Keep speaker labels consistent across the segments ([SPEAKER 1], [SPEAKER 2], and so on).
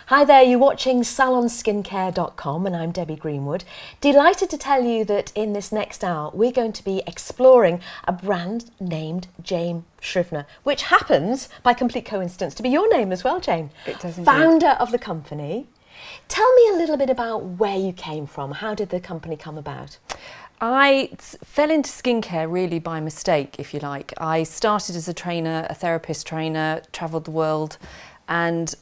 [SPEAKER 1] Hi there, you're watching salonskincare.com and I'm Debbie Greenwood. Delighted to tell you that in this next hour we're going to be exploring a brand named Jane Scrivner, which happens by complete coincidence to be your name as well, Jane.
[SPEAKER 2] It does indeed.
[SPEAKER 1] Founder of the company. Tell me a little bit about where you came from. How did the company come about?
[SPEAKER 2] I fell into skincare really by mistake, if you like. I started as a trainer, a therapist trainer, travelled the world, and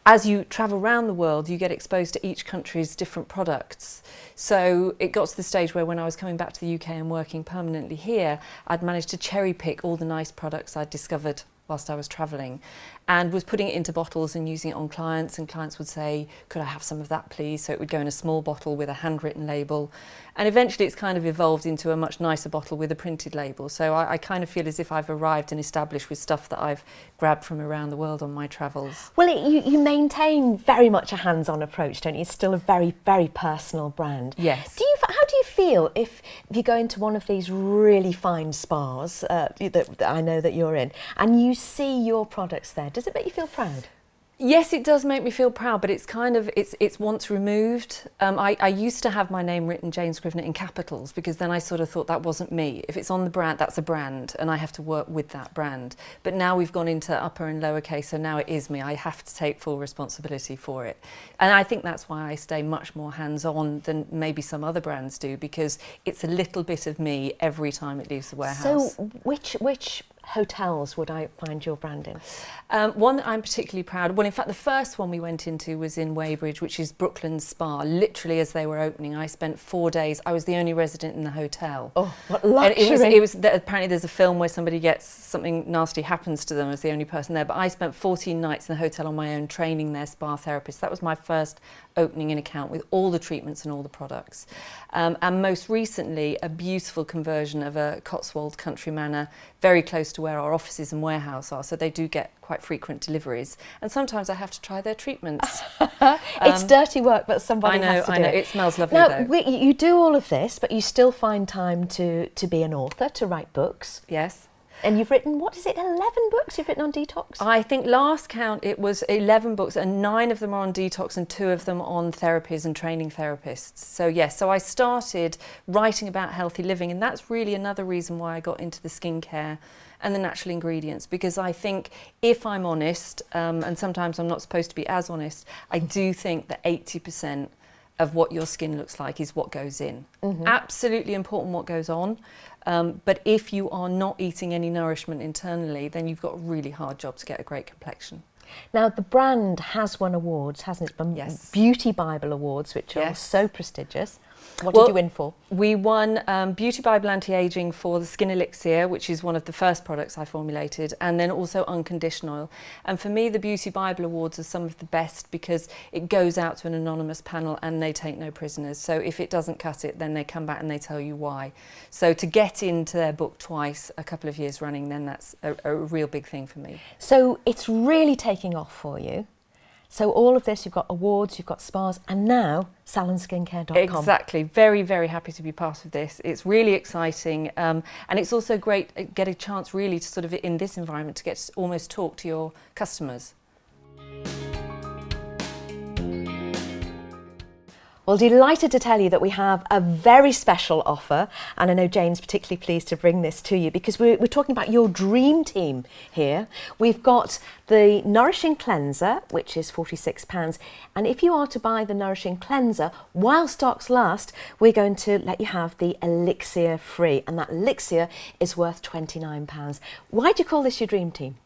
[SPEAKER 2] as you travel around the world, you get exposed to each country's different products. So it got to the stage where when I was coming back to the UK and working permanently here, I'd managed to cherry pick all the nice products I'd discovered whilst I was travelling, and was putting it into bottles and using it on clients, and clients would say, could I have some of that please? So it would go in a small bottle with a handwritten label, and eventually it's kind of evolved into a much nicer bottle with a printed label. So I kind of feel as if I've arrived and established with stuff that I've grabbed from around the world on my travels.
[SPEAKER 1] Well, you maintain very much a hands-on approach, don't you? It's still a very, very personal brand.
[SPEAKER 2] Yes.
[SPEAKER 1] How do you feel if you go into one of these really fine spas that I know that you're in, and you see your products there? Does it make you feel proud?
[SPEAKER 2] Yes, it does make me feel proud, but it's kind of, it's once removed. I used to have my name written, Jane Scrivner, in capitals, because then I sort of thought that wasn't me. If it's on the brand, that's a brand, and I have to work with that brand. But now we've gone into upper and lowercase, so now it is me. I have to take full responsibility for it. And I think that's why I stay much more hands-on than maybe some other brands do, because it's a little bit of me every time it leaves the warehouse.
[SPEAKER 1] So which hotels would I find your brand in?
[SPEAKER 2] One that I'm particularly proud of, well, in fact, the first one we went into was in Weybridge, which is Brooklands Spa. Literally, as they were opening, I spent 4 days. I was the only resident in the hotel.
[SPEAKER 1] Oh, what luxury!
[SPEAKER 2] And it was apparently there's a film where somebody gets something nasty happens to them as the only person there. But I spent 14 nights in the hotel on my own, training their spa therapists. That was my first opening an account with all the treatments and all the products. And most recently, a beautiful conversion of a Cotswold country manor, very close to where our offices and warehouse are, so they do get quite frequent deliveries, and sometimes I have to try their treatments.
[SPEAKER 1] It's dirty work, but somebody has to do it.
[SPEAKER 2] I know, it smells lovely
[SPEAKER 1] now,
[SPEAKER 2] though.
[SPEAKER 1] You do all of this, but you still find time to be an author, to write books.
[SPEAKER 2] Yes.
[SPEAKER 1] And you've written, what is it, 11 books you've written on detox?
[SPEAKER 2] I think last count it was 11 books, and 9 of them are on detox and 2 of them on therapies and training therapists. So yes, so I started writing about healthy living, and that's really another reason why I got into the skincare and the natural ingredients, because I think, if I'm honest, and sometimes I'm not supposed to be as honest, I do think that 80% of what your skin looks like is what goes in. Mm-hmm. Absolutely important what goes on, but if you are not eating any nourishment internally, then you've got a really hard job to get a great complexion.
[SPEAKER 1] Now, the brand has won awards, hasn't it?
[SPEAKER 2] Yes.
[SPEAKER 1] Beauty Bible Awards, which are
[SPEAKER 2] Yes.
[SPEAKER 1] so prestigious. What did you win for?
[SPEAKER 2] We won Beauty Bible Anti-Aging for the Skin Elixir, which is one of the first products I formulated, and then also Unconditional. And for me, the Beauty Bible Awards are some of the best because it goes out to an anonymous panel and they take no prisoners. So if it doesn't cut it, then they come back and they tell you why. So to get into their book twice, a couple of years running, then that's a real big thing for me.
[SPEAKER 1] So it's really taking off for you. So all of this, you've got awards, you've got spas, and now salonskincare.com.
[SPEAKER 2] Exactly. Very, very happy to be part of this. It's really exciting, and it's also great get a chance really to sort of, in this environment, to get to almost talk to your customers.
[SPEAKER 1] Well, delighted to tell you that we have a very special offer, and I know Jane's particularly pleased to bring this to you because we're talking about your dream team here. We've got the Nourishing Cleanser, which is £46, and if you are to buy the Nourishing Cleanser while stocks last, we're going to let you have the Elixir free, and that Elixir is worth £29. Why do you call this your dream team?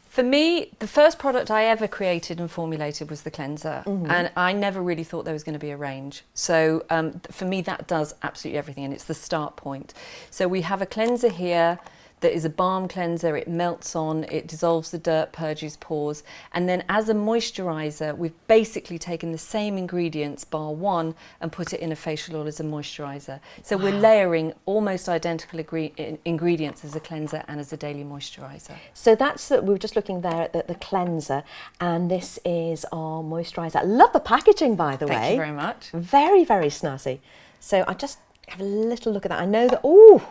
[SPEAKER 2] For me, the first product I ever created and formulated was the cleanser, and I never really thought there was going to be a range. So for me, that does absolutely everything, and it's the start point. So we have a cleanser here that is a balm cleanser. It melts on, it dissolves the dirt, purges pores, and then as a moisturiser, we've basically taken the same ingredients, bar one, and put it in a facial oil as a moisturiser. So we're layering almost identical ingredients as a cleanser and as a daily moisturiser.
[SPEAKER 1] So that's we were just looking there at the cleanser, and this is our moisturiser. I love the packaging, by the way.
[SPEAKER 2] Thank you very much.
[SPEAKER 1] Very, very snazzy. So I just have a little look at that. I know that, ooh,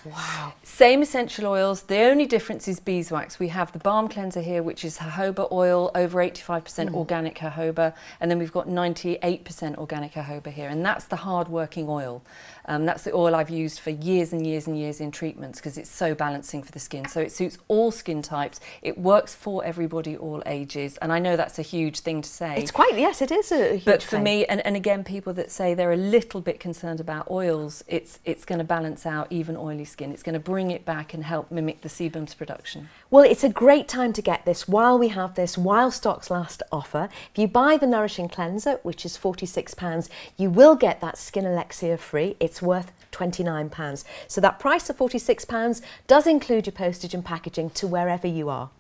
[SPEAKER 1] Wow.
[SPEAKER 2] Same essential oils. The only difference is beeswax. We have the balm cleanser here, which is jojoba oil, over 85% organic jojoba, and then we've got 98% organic jojoba here, and that's the hard-working oil. That's the oil I've used for years and years and years in treatments because it's so balancing for the skin. So it suits all skin types. It works for everybody, all ages. And I know that's a huge thing to say.
[SPEAKER 1] It's quite, yes, it is a huge
[SPEAKER 2] But for
[SPEAKER 1] thing.
[SPEAKER 2] me, and again, people that say they're a little bit concerned about oils, it's going to balance out even oily skin. It's going to bring it back and help mimic the sebum's production.
[SPEAKER 1] Well, it's a great time to get this while we have this, while stocks last offer. If you buy the Nourishing Cleanser, which is £46, you will get that Skin Elixir free. It's worth £29. So that price of £46 does include your postage and packaging to wherever you are.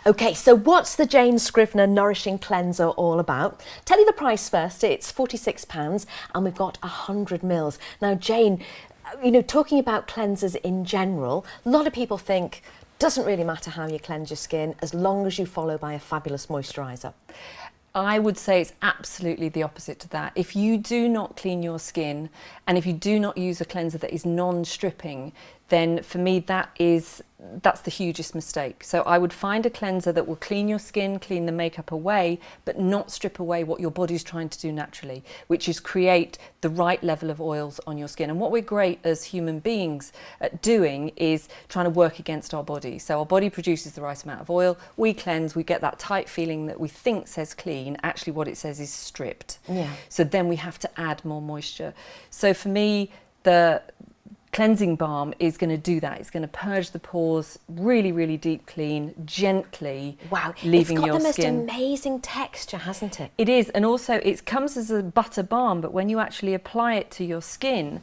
[SPEAKER 1] Okay, so what's the Jane Scrivner Nourishing Cleanser all about? Tell you the price first. It's £46 and we've got 100 mils. Now, Jane, you know, talking about cleansers in general, a lot of people think doesn't really matter how you cleanse your skin as long as you follow by a fabulous moisturiser.
[SPEAKER 2] I would say it's absolutely the opposite to that. If you do not clean your skin and if you do not use a cleanser that is non-stripping, then for me that's the hugest mistake. So I would find a cleanser that will clean your skin, clean the makeup away, but not strip away what your body's trying to do naturally, which is create the right level of oils on your skin. And what we're great as human beings at doing is trying to work against our body. So our body produces the right amount of oil, we cleanse, we get that tight feeling that we think says clean, actually what it says is stripped.
[SPEAKER 1] Yeah.
[SPEAKER 2] So then we have to add more moisture. So for me, the cleansing balm is going to do that. It's going to purge the pores, really, really deep clean, gently,
[SPEAKER 1] Wow,
[SPEAKER 2] leaving
[SPEAKER 1] it's got
[SPEAKER 2] your
[SPEAKER 1] the most
[SPEAKER 2] skin.
[SPEAKER 1] amazing texture, hasn't it?
[SPEAKER 2] It is, and also it comes as a butter balm, but when you actually apply it to your skin,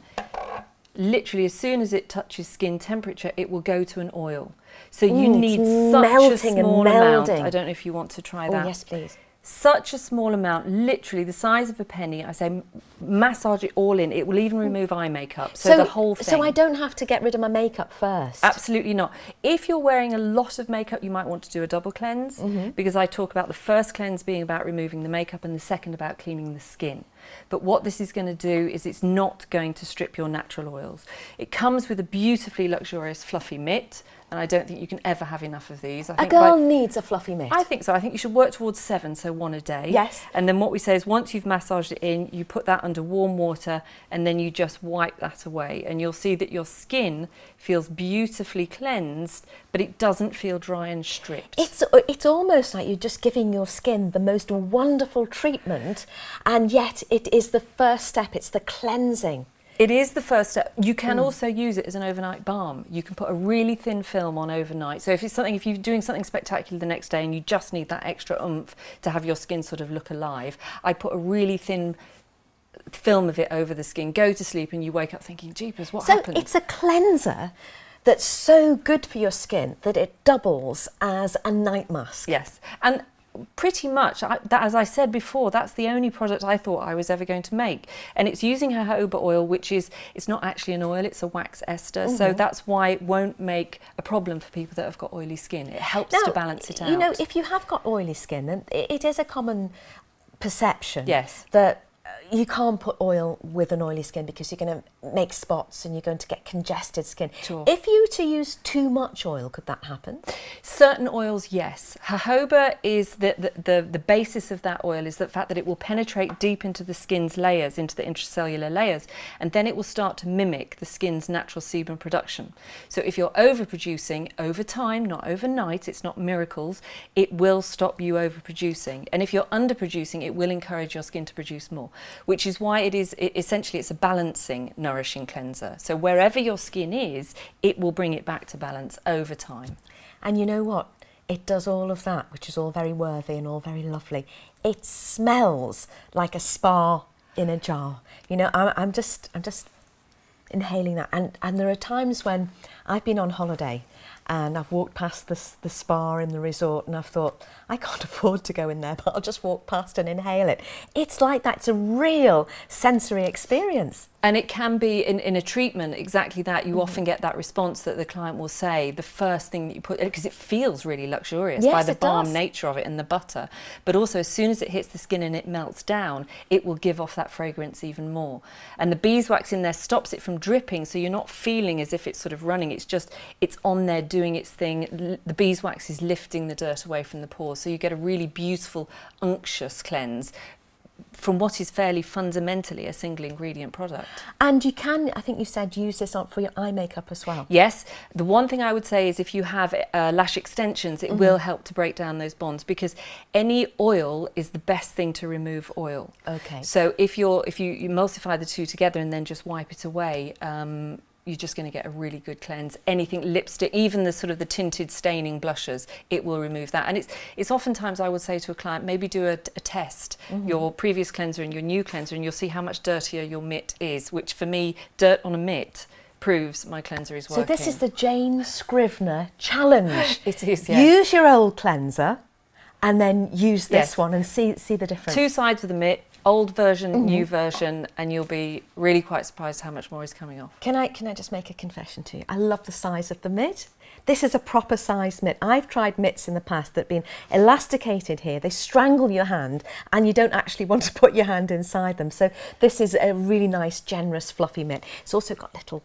[SPEAKER 2] literally as soon as it touches skin temperature, it will go to an oil. So you need such a
[SPEAKER 1] melting and
[SPEAKER 2] small amount.
[SPEAKER 1] melding.
[SPEAKER 2] I don't know if you want to try that.
[SPEAKER 1] Oh, yes, please.
[SPEAKER 2] Such a small amount, literally the size of a penny. I say massage it all in. It will even remove eye makeup. So the whole thing.
[SPEAKER 1] So I don't have to get rid of my makeup first?
[SPEAKER 2] Absolutely not. If you're wearing a lot of makeup, you might want to do a double cleanse because I talk about the first cleanse being about removing the makeup and the second about cleaning the skin. But what this is going to do is it's not going to strip your natural oils. It comes with a beautifully luxurious fluffy mitt, and I don't think you can ever have enough of these.
[SPEAKER 1] A girl needs a fluffy mitt.
[SPEAKER 2] I think so. I think you should work towards 7, so 1 a day.
[SPEAKER 1] Yes.
[SPEAKER 2] And then what we say is once you've massaged it in, you put that under warm water and then you just wipe that away. And you'll see that your skin feels beautifully cleansed, but it doesn't feel dry and stripped.
[SPEAKER 1] It's almost like you're just giving your skin the most wonderful treatment, and yet it is the first step. It's the cleansing.
[SPEAKER 2] It is the first step. You can also use it as an overnight balm. You can put a really thin film on overnight. So if you're doing something spectacular the next day and you just need that extra oomph to have your skin sort of look alive, I put a really thin film of it over the skin, go to sleep, and you wake up thinking, jeepers, what happened?
[SPEAKER 1] So it's a cleanser that's so good for your skin that it doubles as a night mask.
[SPEAKER 2] Yes. And pretty much, as I said before, that's the only product I thought I was ever going to make. And it's using jojoba oil, which is, it's not actually an oil, it's a wax ester. So that's why it won't make a problem for people that have got oily skin. It helps to balance it out.
[SPEAKER 1] You know, if you have got oily skin, and it is a common perception that you can't put oil with an oily skin because you're going to make spots and you're going to get congested skin.
[SPEAKER 2] Sure.
[SPEAKER 1] If you were to use too much oil, could that happen?
[SPEAKER 2] Certain oils, yes. Jojoba is the basis of that oil is the fact that it will penetrate deep into the skin's layers, into the intracellular layers, and then it will start to mimic the skin's natural sebum production. So if you're overproducing over time, not overnight, it's not miracles, it will stop you overproducing. And if you're underproducing, it will encourage your skin to produce more, which is why essentially it's a balancing nourishing cleanser. So wherever your skin is, it will bring it back to balance over time.
[SPEAKER 1] And you know what? It does all of that, which is all very worthy and all very lovely. It smells like a spa in a jar. You know, I'm just inhaling that. And there are times when I've been on holiday and I've walked past the spa in the resort, and I've thought, I can't afford to go in there, but I'll just walk past and inhale it. It's like that. It's a real sensory experience.
[SPEAKER 2] And it can be in a treatment exactly that. You often get that response that the client will say the first thing that you put, because it feels really luxurious by the balm nature of it and the butter. But also, as soon as it hits the skin and it melts down, it will give off that fragrance even more. And the beeswax in there stops it from dripping, so you're not feeling as if it's sort of running. It's on there doing its thing. The beeswax is lifting the dirt away from the pores, so you get a really beautiful, unctuous cleanse from what is fairly fundamentally a single ingredient product.
[SPEAKER 1] And you can, I think you said, use this on for your eye makeup as well.
[SPEAKER 2] Yes. The one thing I would say is if you have lash extensions, it will help to break down those bonds, because any oil is the best thing to remove oil.
[SPEAKER 1] Okay.
[SPEAKER 2] So if you emulsify the two together and then just wipe it away, you're just going to get a really good cleanse. Anything, lipstick, even the sort of the tinted staining blushes, it will remove that. And it's oftentimes, I would say to a client, maybe do a test, your previous cleanser and your new cleanser, and you'll see how much dirtier your mitt is, which for me, dirt on a mitt proves my cleanser is working.
[SPEAKER 1] So this is the Jane Scrivner challenge.
[SPEAKER 2] It is, yes.
[SPEAKER 1] Use your old cleanser and then use this one and see the difference.
[SPEAKER 2] Two sides of the mitt, old version, new version, and you'll be really quite surprised how much more is coming off.
[SPEAKER 1] Can I just make a confession to you? I love the size of the mitt. This is a proper size mitt. I've tried mitts in the past that have been elasticated here. They strangle your hand and you don't actually want to put your hand inside them. So this is a really nice, generous, fluffy mitt. It's also got little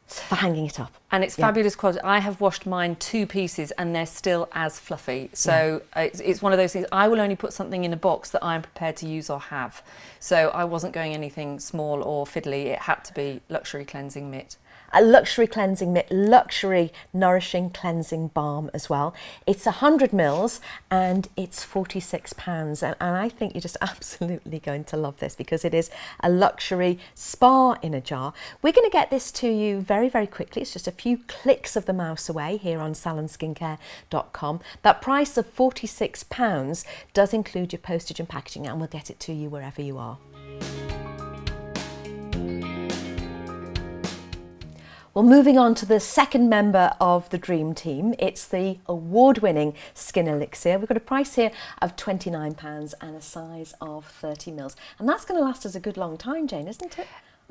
[SPEAKER 1] for hanging it up.
[SPEAKER 2] And it's fabulous quality. I have washed mine 2 pieces and they're still as fluffy. So it's one of those things, I will only put something in a box that I'm prepared to use or have. So I wasn't going anything small or fiddly. It had to be luxury cleansing mitt.
[SPEAKER 1] A luxury cleansing mitt, luxury nourishing cleansing balm as well. It's 100 mils and it's £46. And I think you're just absolutely going to love this, because it is a luxury spa in a jar. We're going to get this to you very, very quickly. It's just a few clicks of the mouse away here on salonskincare.com. That price of £46 does include your postage and packaging, and we'll get it to you wherever you are. Well, moving on to the second member of the dream team, it's the award-winning Skin Elixir. We've got a price here of £29 and a size of 30 mils. And that's going to last us a good long time, Jane, isn't it?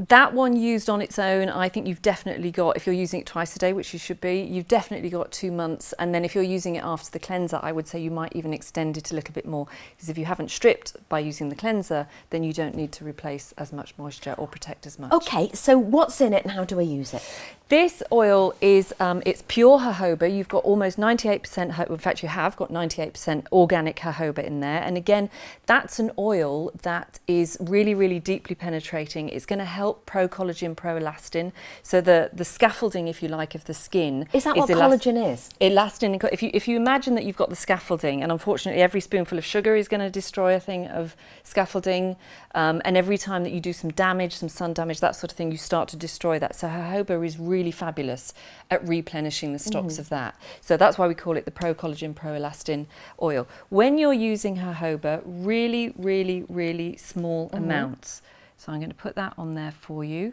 [SPEAKER 2] That one used on its own, I think you've definitely got, if you're using it twice a day, which you should be, you've definitely got 2 months. And then if you're using it after the cleanser, I would say you might even extend it a little bit more, because if you haven't stripped by using the cleanser, then you don't need to replace as much moisture or protect as much.
[SPEAKER 1] Okay, so what's in it and how do I use it?
[SPEAKER 2] This oil is, it's pure jojoba. You've got almost 98%, in fact you have got 98% organic jojoba in there. And again, that's an oil that is really, really deeply penetrating. It's going to help pro-collagen, pro-elastin. So the scaffolding, if you like, of the skin.
[SPEAKER 1] Is that what collagen is?
[SPEAKER 2] Elastin. If you imagine that you've got the scaffolding, and unfortunately every spoonful of sugar is going to destroy a thing of scaffolding, and every time that you do some damage, some sun damage, that sort of thing, you start to destroy that. So jojoba is really fabulous at replenishing the stocks of that. So that's why we call it the pro-collagen, pro-elastin oil. When you're using jojoba, really, really, really small amounts. So I'm going to put that on there for you.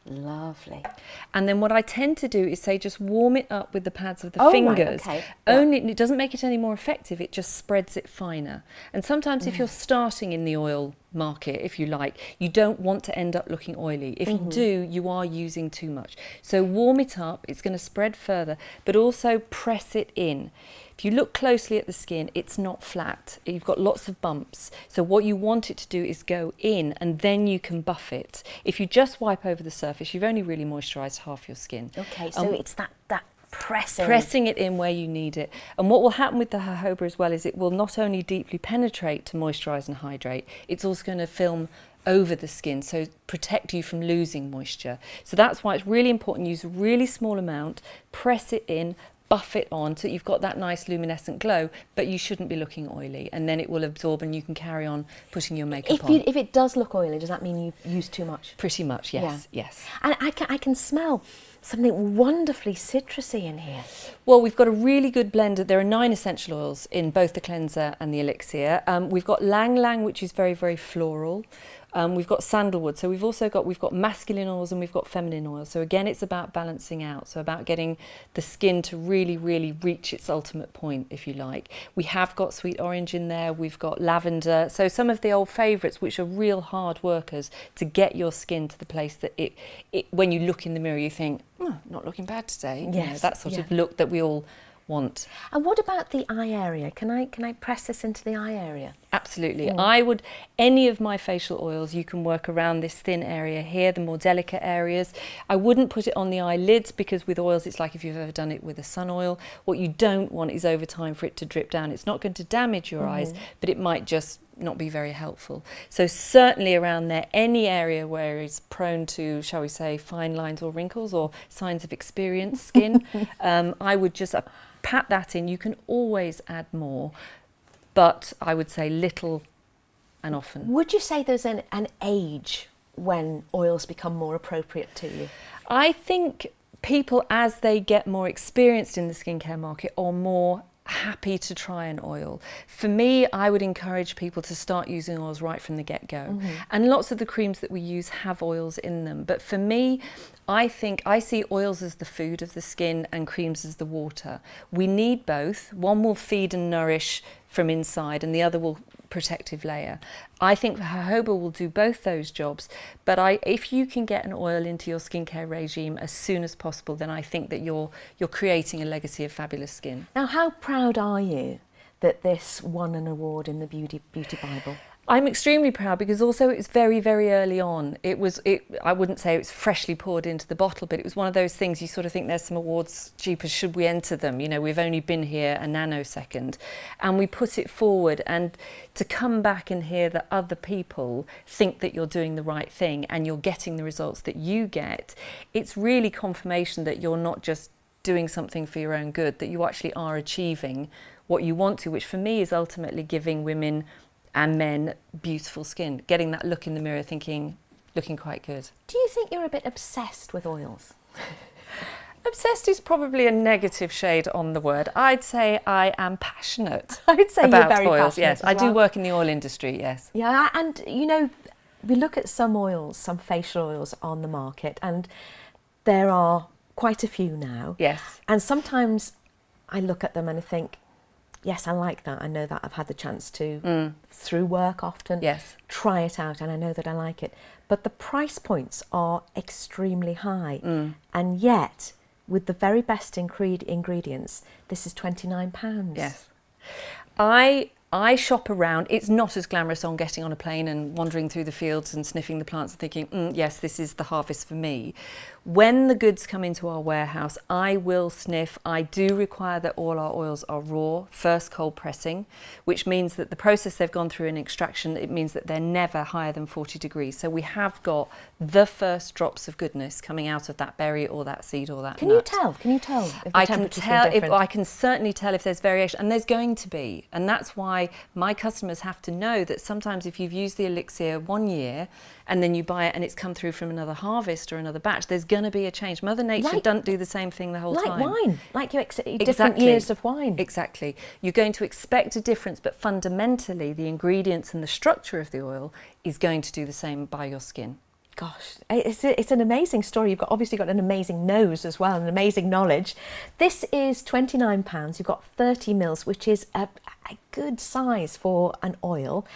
[SPEAKER 1] Lovely.
[SPEAKER 2] And then what I tend to do is say just warm it up with the pads of the fingers.
[SPEAKER 1] Right, okay.
[SPEAKER 2] Only it doesn't make it any more effective, it just spreads it finer. And sometimes if you're starting in the oil market, if you like, you don't want to end up looking oily. If you do, you are using too much. So warm it up, it's going to spread further, but also press it in. If you look closely at the skin, it's not flat. You've got lots of bumps. So what you want it to do is go in, and then you can buff it. If you just wipe over the surface, you've only really moisturised half your skin.
[SPEAKER 1] Okay, so it's that pressing.
[SPEAKER 2] Pressing it in where you need it. And what will happen with the jojoba as well is it will not only deeply penetrate to moisturise and hydrate, it's also going to film over the skin, so protect you from losing moisture. So that's why it's really important to use a really small amount, press it in, buff it on so you've got that nice luminescent glow, but you shouldn't be looking oily, and then it will absorb and you can carry on putting your makeup on.
[SPEAKER 1] If it does look oily, does that mean you've used too much?
[SPEAKER 2] Pretty much, yes, yes.
[SPEAKER 1] And I can smell something wonderfully citrusy in here.
[SPEAKER 2] Well, we've got a really good blend. There are 9 essential oils in both the cleanser and the elixir. We've got Lang Lang, which is very, very floral. We've got sandalwood. So we've got masculine oils and we've got feminine oils. So again, it's about balancing out. So about getting the skin to really, really reach its ultimate point, if you like. We have got sweet orange in there. We've got lavender. So some of the old favourites, which are real hard workers to get your skin to the place that it when you look in the mirror, you think, oh, not looking bad today.
[SPEAKER 1] Yes,
[SPEAKER 2] you know, that sort of look that we all want.
[SPEAKER 1] And what about the eye area? Can I press this into the eye area?
[SPEAKER 2] Absolutely. I would, any of my facial oils, you can work around this thin area here, the more delicate areas. I wouldn't put it on the eyelids because with oils, it's like if you've ever done it with a sun oil. What you don't want is over time for it to drip down. It's not going to damage your eyes, but it might just not be very helpful. So certainly around there, any area where it's prone to, shall we say, fine lines or wrinkles or signs of experienced skin, I would just pat that in. You can always add more, but I would say little and often.
[SPEAKER 1] Would you say there's an age when oils become more appropriate to you?
[SPEAKER 2] I think people, as they get more experienced in the skincare market, are more happy to try an oil. For me, I would encourage people to start using oils right from the get-go. And lots of the creams that we use have oils in them. But for me, I think I see oils as the food of the skin and creams as the water. We need both. One will feed and nourish from inside and the other will protective layer. I think jojoba will do both those jobs, but if you can get an oil into your skincare regime as soon as possible, then I think that you're creating a legacy of fabulous skin.
[SPEAKER 1] Now, how proud are you that this won an award in the Beauty Bible?
[SPEAKER 2] I'm extremely proud because also it was very, very early on. I wouldn't say it was freshly poured into the bottle, but it was one of those things you sort of think there's some awards, jeepers, should we enter them? You know, we've only been here a nanosecond. And we put it forward, and to come back and hear that other people think that you're doing the right thing and you're getting the results that you get, it's really confirmation that you're not just doing something for your own good, that you actually are achieving what you want to, which for me is ultimately giving women and men beautiful skin, getting that look in the mirror thinking, looking quite good.
[SPEAKER 1] Do you think you're a bit obsessed with oils?
[SPEAKER 2] Obsessed is probably a negative shade on the word. I'd say I am passionate.
[SPEAKER 1] I'd say
[SPEAKER 2] about
[SPEAKER 1] you're very
[SPEAKER 2] oils.
[SPEAKER 1] passionate.
[SPEAKER 2] Yes, I do work in the oil industry, yes.
[SPEAKER 1] Yeah, and you know, we look at some oils, some facial oils on the market, and there are quite a few now.
[SPEAKER 2] Yes.
[SPEAKER 1] And sometimes I look at them and I think, yes, I like that. I know that I've had the chance to, through work often, try it out, and I know that I like it. But the price points are extremely high. And yet, with the very best ingredients, this is £29.
[SPEAKER 2] Yes. I shop around. It's not as glamorous on getting on a plane and wandering through the fields and sniffing the plants and thinking, yes, this is the harvest for me. When the goods come into our warehouse, I will sniff. I do require that all our oils are raw, first cold pressing, which means that the process they've gone through in extraction, it means that they're never higher than 40 degrees. So we have got the first drops of goodness coming out of that berry or that seed or that nut.
[SPEAKER 1] Can you tell? Can you tell if the temperature's different?
[SPEAKER 2] I can certainly tell if there's variation, and there's going to be. And that's why my customers have to know that sometimes if you've used the elixir 1 year and then you buy it and it's come through from another harvest or another batch, there's going to be a change. Mother Nature doesn't do the same thing the whole time.
[SPEAKER 1] Like wine, like different years of wine.
[SPEAKER 2] Exactly. You're going to expect a difference, but fundamentally the ingredients and the structure of the oil is going to do the same by your skin.
[SPEAKER 1] Gosh, it's an amazing story. You've obviously got an amazing nose as well, and amazing knowledge. This is £29. You've got 30 mils, which is a good size for an oil.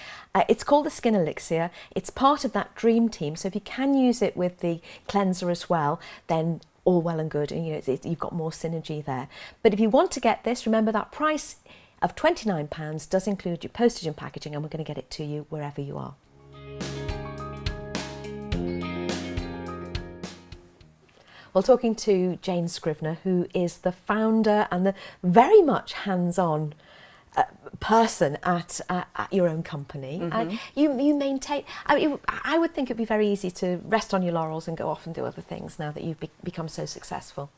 [SPEAKER 1] It's called the Skin Elixir. It's part of that dream team. So if you can use it with the cleanser as well, then all well and good. And you know, you've got more synergy there. But if you want to get this, remember that price of £29 does include your postage and packaging, and we're going to get it to you wherever you are. Well, talking to Jane Scrivner, who is the founder and the very much hands-on person at your own company. And you maintain, I would think it'd be very easy to rest on your laurels and go off and do other things now that you've become so successful.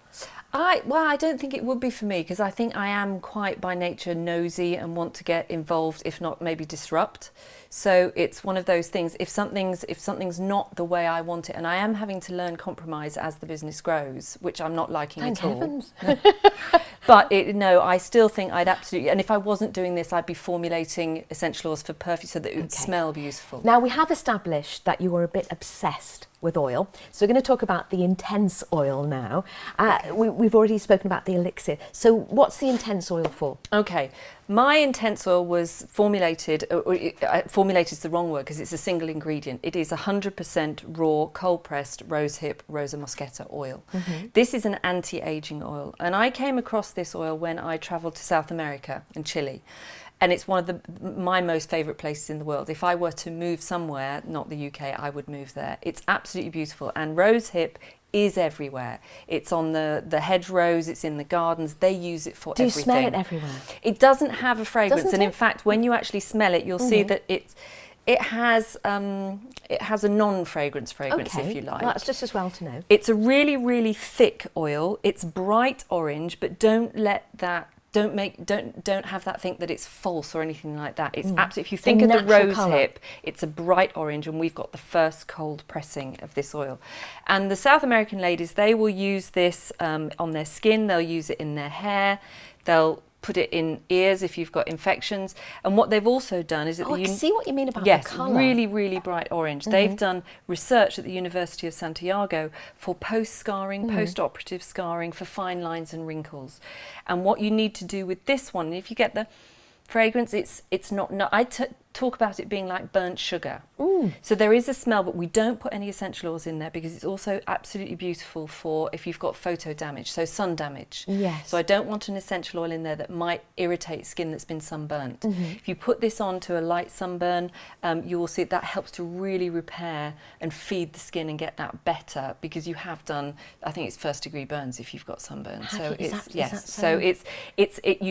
[SPEAKER 2] I don't think it would be for me, because I think I am quite by nature nosy and want to get involved, if not maybe disrupt. So it's one of those things, if something's not the way I want it, and I am having to learn compromise as the business grows, which I'm not liking
[SPEAKER 1] Thank
[SPEAKER 2] at all.
[SPEAKER 1] heavens.
[SPEAKER 2] But no, I still think I'd absolutely, and if I wasn't doing this, I'd be formulating essential oils for perfume so that it would smell beautiful.
[SPEAKER 1] Now, we have established that you were a bit obsessed with oil. So we're going to talk about the intense oil now. We've already spoken about the elixir. So what's the intense oil for?
[SPEAKER 2] Okay, my intense oil was formulated, formulated is the wrong word because it's a single ingredient. It is 100% raw, cold-pressed rosehip Rosa mosqueta oil. This is an anti-aging oil, and I came across this oil when I travelled to South America and Chile. And it's one of my most favourite places in the world. If I were to move somewhere, not the UK, I would move there. It's absolutely beautiful. And rosehip is everywhere. It's on the hedgerows, it's in the gardens. They use it for everything.
[SPEAKER 1] Do you smell it everywhere?
[SPEAKER 2] It doesn't have a fragrance.
[SPEAKER 1] Doesn't
[SPEAKER 2] and
[SPEAKER 1] it?
[SPEAKER 2] in fact, when you actually smell it, you'll see that it has a non-fragrance fragrance, if you like.
[SPEAKER 1] Well, that's just as well to know.
[SPEAKER 2] It's a really, really thick oil. It's bright orange, but don't have that think that it's false or anything like that. It's absolutely, if you think of the rosehip, it's a bright orange, and we've got the first cold pressing of this oil. And the South American ladies, they will use this on their skin, they'll use it in their hair, they'll put it in ears if you've got infections. And what they've also done is that
[SPEAKER 1] I see what you mean about the colour.
[SPEAKER 2] Yes, really, really bright orange. They've done research at the University of Santiago for post-scarring, post-operative scarring, for fine lines and wrinkles. And what you need to do with this one, if you get the fragrance, it's not, talk about it being like burnt sugar. So there is a smell, but we don't put any essential oils in there because it's also absolutely beautiful for if you've got photo damage, so sun damage.
[SPEAKER 1] Yes.
[SPEAKER 2] So I don't want an essential oil in there that might irritate skin that's been sunburnt. If you put this on to a light sunburn, you will see that helps to really repair and feed the skin and get that better, because you have done, I think it's first-degree burns if you've got sunburn. So you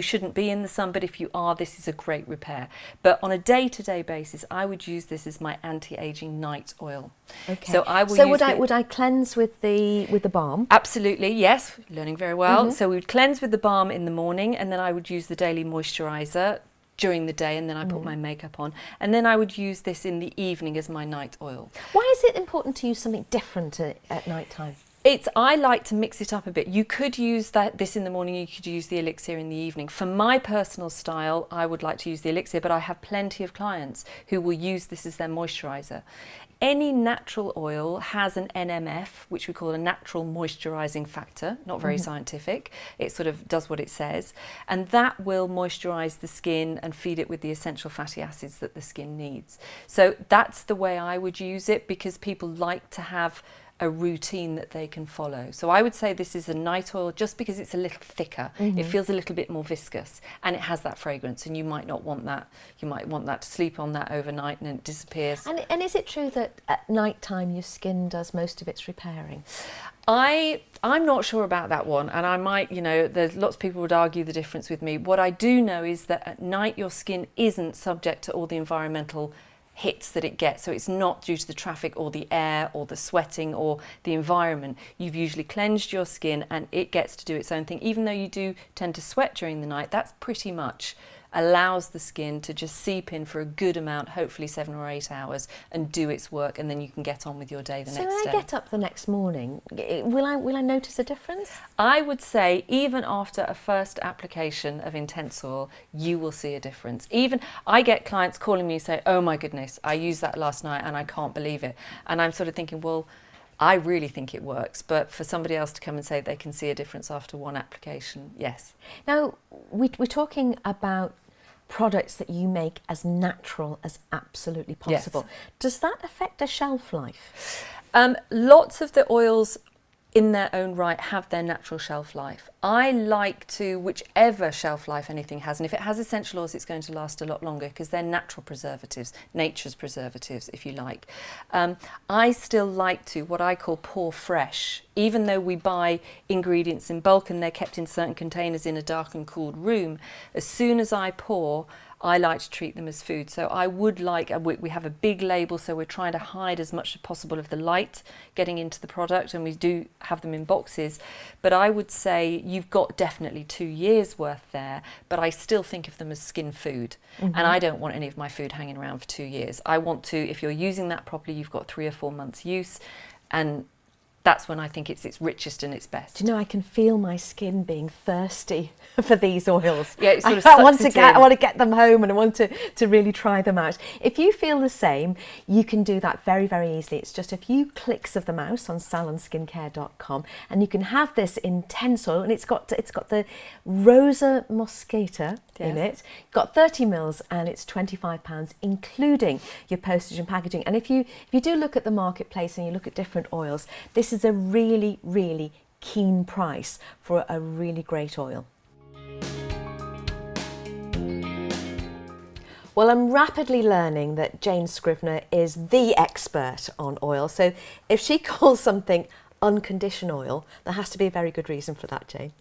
[SPEAKER 2] shouldn't be in the sun, but if you are, this is a great repair. But on a day-to-day basis, I would use this as my anti-aging night oil.
[SPEAKER 1] Okay.
[SPEAKER 2] So I will
[SPEAKER 1] would I cleanse with the balm?
[SPEAKER 2] Absolutely, yes. Learning very well. So we would cleanse with the balm in the morning, and then I would use the daily moisturiser during the day, and then I put my makeup on, and then I would use this in the evening as my night oil.
[SPEAKER 1] Why is it important to use something different at night time?
[SPEAKER 2] I like to mix it up a bit. You could use this in the morning, you could use the elixir in the evening. For my personal style, I would like to use the elixir, but I have plenty of clients who will use this as their moisturiser. Any natural oil has an NMF, which we call a natural moisturising factor, not very scientific. It sort of does what it says, and that will moisturise the skin and feed it with the essential fatty acids that the skin needs. So that's the way I would use it, because people like to have a routine that they can follow. So I would say this is a night oil just because it's a little thicker. It feels a little bit more viscous, and it has that fragrance, and you might not want that. You might want that to sleep on that overnight and it disappears.
[SPEAKER 1] And is it true that at night time your skin does most of its repairing?
[SPEAKER 2] I'm not sure about that one, and I might, there's lots of people would argue the difference with me. What I do know is that at night your skin isn't subject to all the environmental hits that it gets. So it's not due to the traffic or the air or the sweating or the environment. You've usually cleansed your skin and it gets to do its own thing. Even though you do tend to sweat during the night, that's pretty much allows the skin to just seep in for a good amount, hopefully 7 or 8 hours, and do its work, and then you can get on with your day the next day.
[SPEAKER 1] So when I get up the next morning, will I notice a difference?
[SPEAKER 2] I would say even after a first application of intense oil, you will see a difference. Even I get clients calling me and say, oh my goodness, I used that last night and I can't believe it. And I'm sort of thinking, well, I really think it works, but for somebody else to come and say they can see a difference after one application, yes.
[SPEAKER 1] Now, we're talking about products that you make as natural as absolutely possible. Yes. Does that affect a shelf life?
[SPEAKER 2] Lots of the oils, in their own right have their natural shelf life. I like to, whichever shelf life anything has, and if it has essential oils, it's going to last a lot longer because they're natural preservatives, nature's preservatives, if you like. I still like to, what I call pour fresh, even though we buy ingredients in bulk and they're kept in certain containers in a dark and cooled room. As soon as I pour, I like to treat them as food. So I would like, we have a big label, so we're trying to hide as much as possible of the light getting into the product, and we do have them in boxes. But I would say you've got definitely 2 years worth there, but I still think of them as skin food. And I don't want any of my food hanging around for 2 years. I want to, if you're using that properly, you've got 3 or 4 months use, and that's when I think it's its richest and its best.
[SPEAKER 1] Do you know, I can feel my skin being thirsty for these oils.
[SPEAKER 2] Yeah, it sort of
[SPEAKER 1] I want to
[SPEAKER 2] sucks
[SPEAKER 1] get them home, and I want to really try them out. If you feel the same, you can do that very, very easily. It's just a few clicks of the mouse on salonskincare.com, and you can have this intense oil, and it's got the Rosa Moscata in it. Got 30 mils, and it's £25, including your postage and packaging. And if you do look at the marketplace and you look at different oils, this is a really, really keen price for a really great oil. Well, I'm rapidly learning that Jane Scrivner is the expert on oil. So if she calls something unconditional oil, there has to be a very good reason for that, Jane.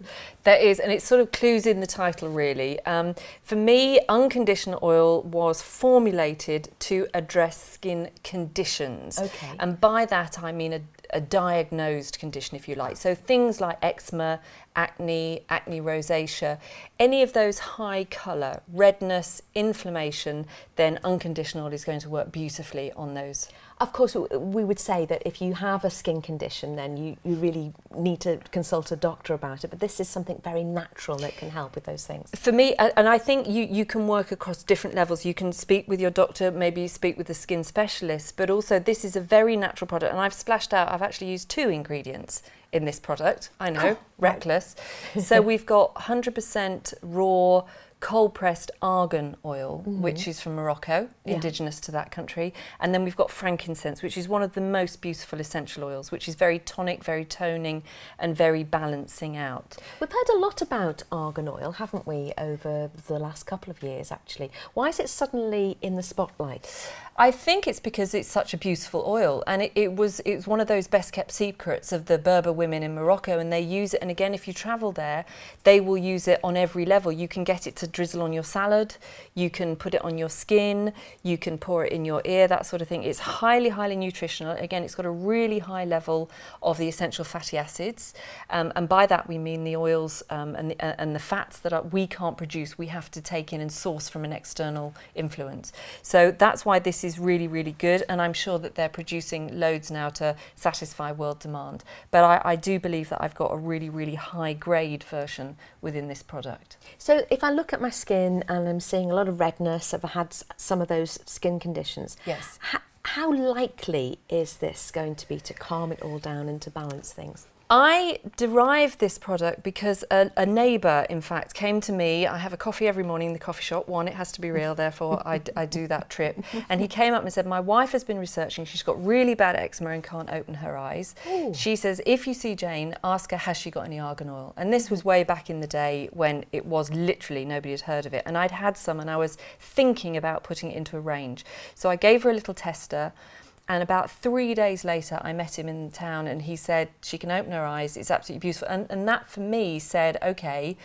[SPEAKER 2] There is, and it sort of clues in the title, really. For me, unconditional oil was formulated to address skin conditions.
[SPEAKER 1] Okay.
[SPEAKER 2] And by that, I mean a diagnosed condition, if you like. So things like eczema, acne rosacea, any of those high colour, redness, inflammation, then unconditional is going to work beautifully on those.
[SPEAKER 1] Of course, we would say that if you have a skin condition, then you really need to consult a doctor about it. But this is something very natural that can help with those things.
[SPEAKER 2] For me, and I think you can work across different levels. You can speak with your doctor, maybe you speak with a skin specialist, but also this is a very natural product. And I've splashed out, I've actually used 2 ingredients in this product. I know, reckless. So we've got 100% raw, cold-pressed argan oil, which is from Morocco, indigenous to that country. And then we've got frankincense, which is one of the most beautiful essential oils, which is very tonic, very toning, and very balancing out.
[SPEAKER 1] We've heard a lot about argan oil, haven't we, over the last couple of years, actually. Why is it suddenly in the spotlight?
[SPEAKER 2] I think it's because it's such a beautiful oil, and it was one of those best kept secrets of the Berber women in Morocco, and they use it. And again, if you travel there, they will use it on every level. You can get it to drizzle on your salad, you can put it on your skin, you can pour it in your ear, that sort of thing. It's highly, highly nutritional. Again, it's got a really high level of the essential fatty acids, and by that we mean the oils and the fats that we can't produce. We have to take in and source from an external influence. So that's why this is really, really good, and I'm sure that they're producing loads now to satisfy world demand. But I do believe that I've got a really, really high grade version within this product.
[SPEAKER 1] So if I look at my skin and I'm seeing a lot of redness, I've had some of those skin conditions.
[SPEAKER 2] Yes.
[SPEAKER 1] How likely is this going to be to calm it all down and to balance things?
[SPEAKER 2] I derived this product because a neighbour, in fact, came to me. I have a coffee every morning in the coffee shop. One, it has to be real, therefore I do that trip. And he came up and said, my wife has been researching. She's got really bad eczema and can't open her eyes. Ooh. She says, if you see Jane, ask her, has she got any argan oil? And this was way back in the day when it was literally nobody had heard of it. And I'd had some, and I was thinking about putting it into a range. So I gave her a little tester. And about 3 days later, I met him in town, and he said, she can open her eyes, it's absolutely beautiful. And that for me said, okay,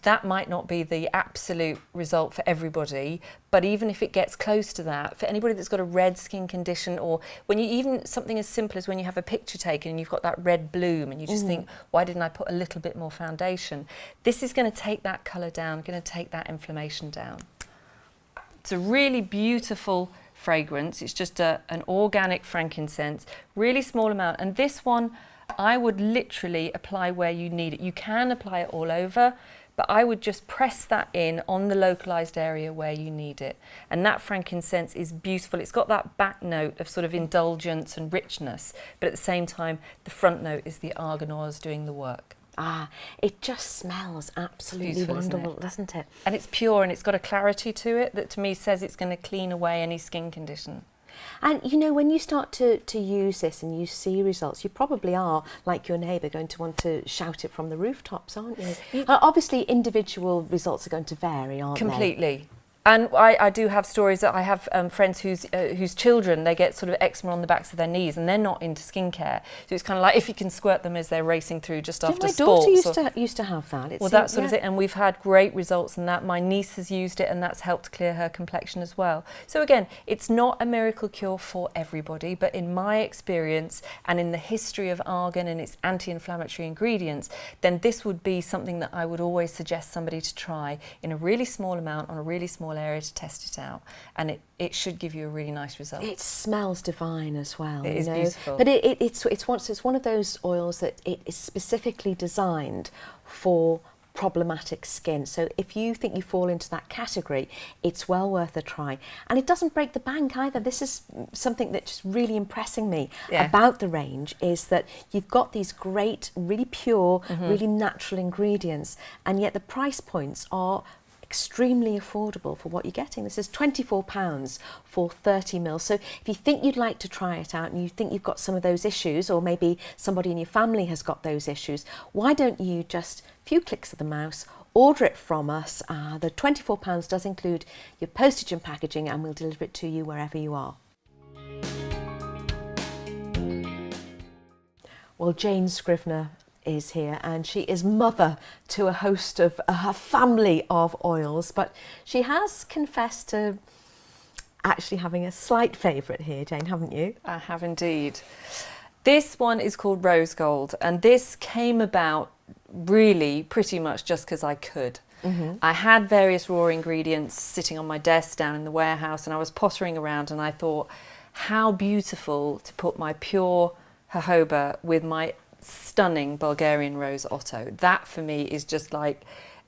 [SPEAKER 2] that might not be the absolute result for everybody, but even if it gets close to that, for anybody that's got a red skin condition, or when you even something as simple as when you have a picture taken and you've got that red bloom and you just think, why didn't I put a little bit more foundation? This is going to take that colour down, going to take that inflammation down. It's a really beautiful fragrance. It's just an organic frankincense, really small amount. And this one, I would literally apply where you need it. You can apply it all over, but I would just press that in on the localized area where you need it. And that frankincense is beautiful. It's got that back note of sort of indulgence and richness, but at the same time, the front note is the argan oils doing the work.
[SPEAKER 1] Ah, it just smells absolutely wonderful, doesn't it?
[SPEAKER 2] And it's pure, and it's got a clarity to it that to me says it's going to clean away any skin condition.
[SPEAKER 1] And you know, when you start to use this and you see results, you probably are, like your neighbour, going to want to shout it from the rooftops, aren't you? Obviously, individual results are going to vary, aren't they?
[SPEAKER 2] Completely. And I do have stories that I have friends whose children, they get sort of eczema on the backs of their knees and they're not into skincare. So it's kind of like if you can squirt them as they're racing through just after sports.
[SPEAKER 1] My daughter used to have that.
[SPEAKER 2] Well, that sort of thing. And we've had great results in that. My niece has used it and that's helped clear her complexion as well. So again, it's not a miracle cure for everybody, but in my experience and in the history of argan and its anti-inflammatory ingredients, then this would be something that I would always suggest somebody to try in a really small amount on a really small area to test it out, and it should give you a really nice result.
[SPEAKER 1] It smells divine as well.
[SPEAKER 2] It is beautiful.
[SPEAKER 1] But it's one of those oils that it is specifically designed for problematic skin. So if you think you fall into that category, it's well worth a try. And it doesn't break the bank either. This is something that's just really impressing me about the range, is that you've got these great, really pure, really natural ingredients, and yet the price points are extremely affordable for what you're getting. This is £24 for 30 ml. So if you think you'd like to try it out and you think you've got some of those issues, or maybe somebody in your family has got those issues, why don't you just a few clicks of the mouse, order it from us. The £24 does include your postage and packaging, and we'll deliver it to you wherever you are. Well, Jane Scrivner is here, and she is mother to a host of her family of oils, but she has confessed to actually having a slight favourite here, Jane, haven't you?
[SPEAKER 2] I have indeed. This one is called Rose Gold, and this came about really pretty much just because I could. I had various raw ingredients sitting on my desk down in the warehouse, and I was pottering around, and I thought, how beautiful to put my pure jojoba with my stunning Bulgarian Rose Otto. That for me is just like,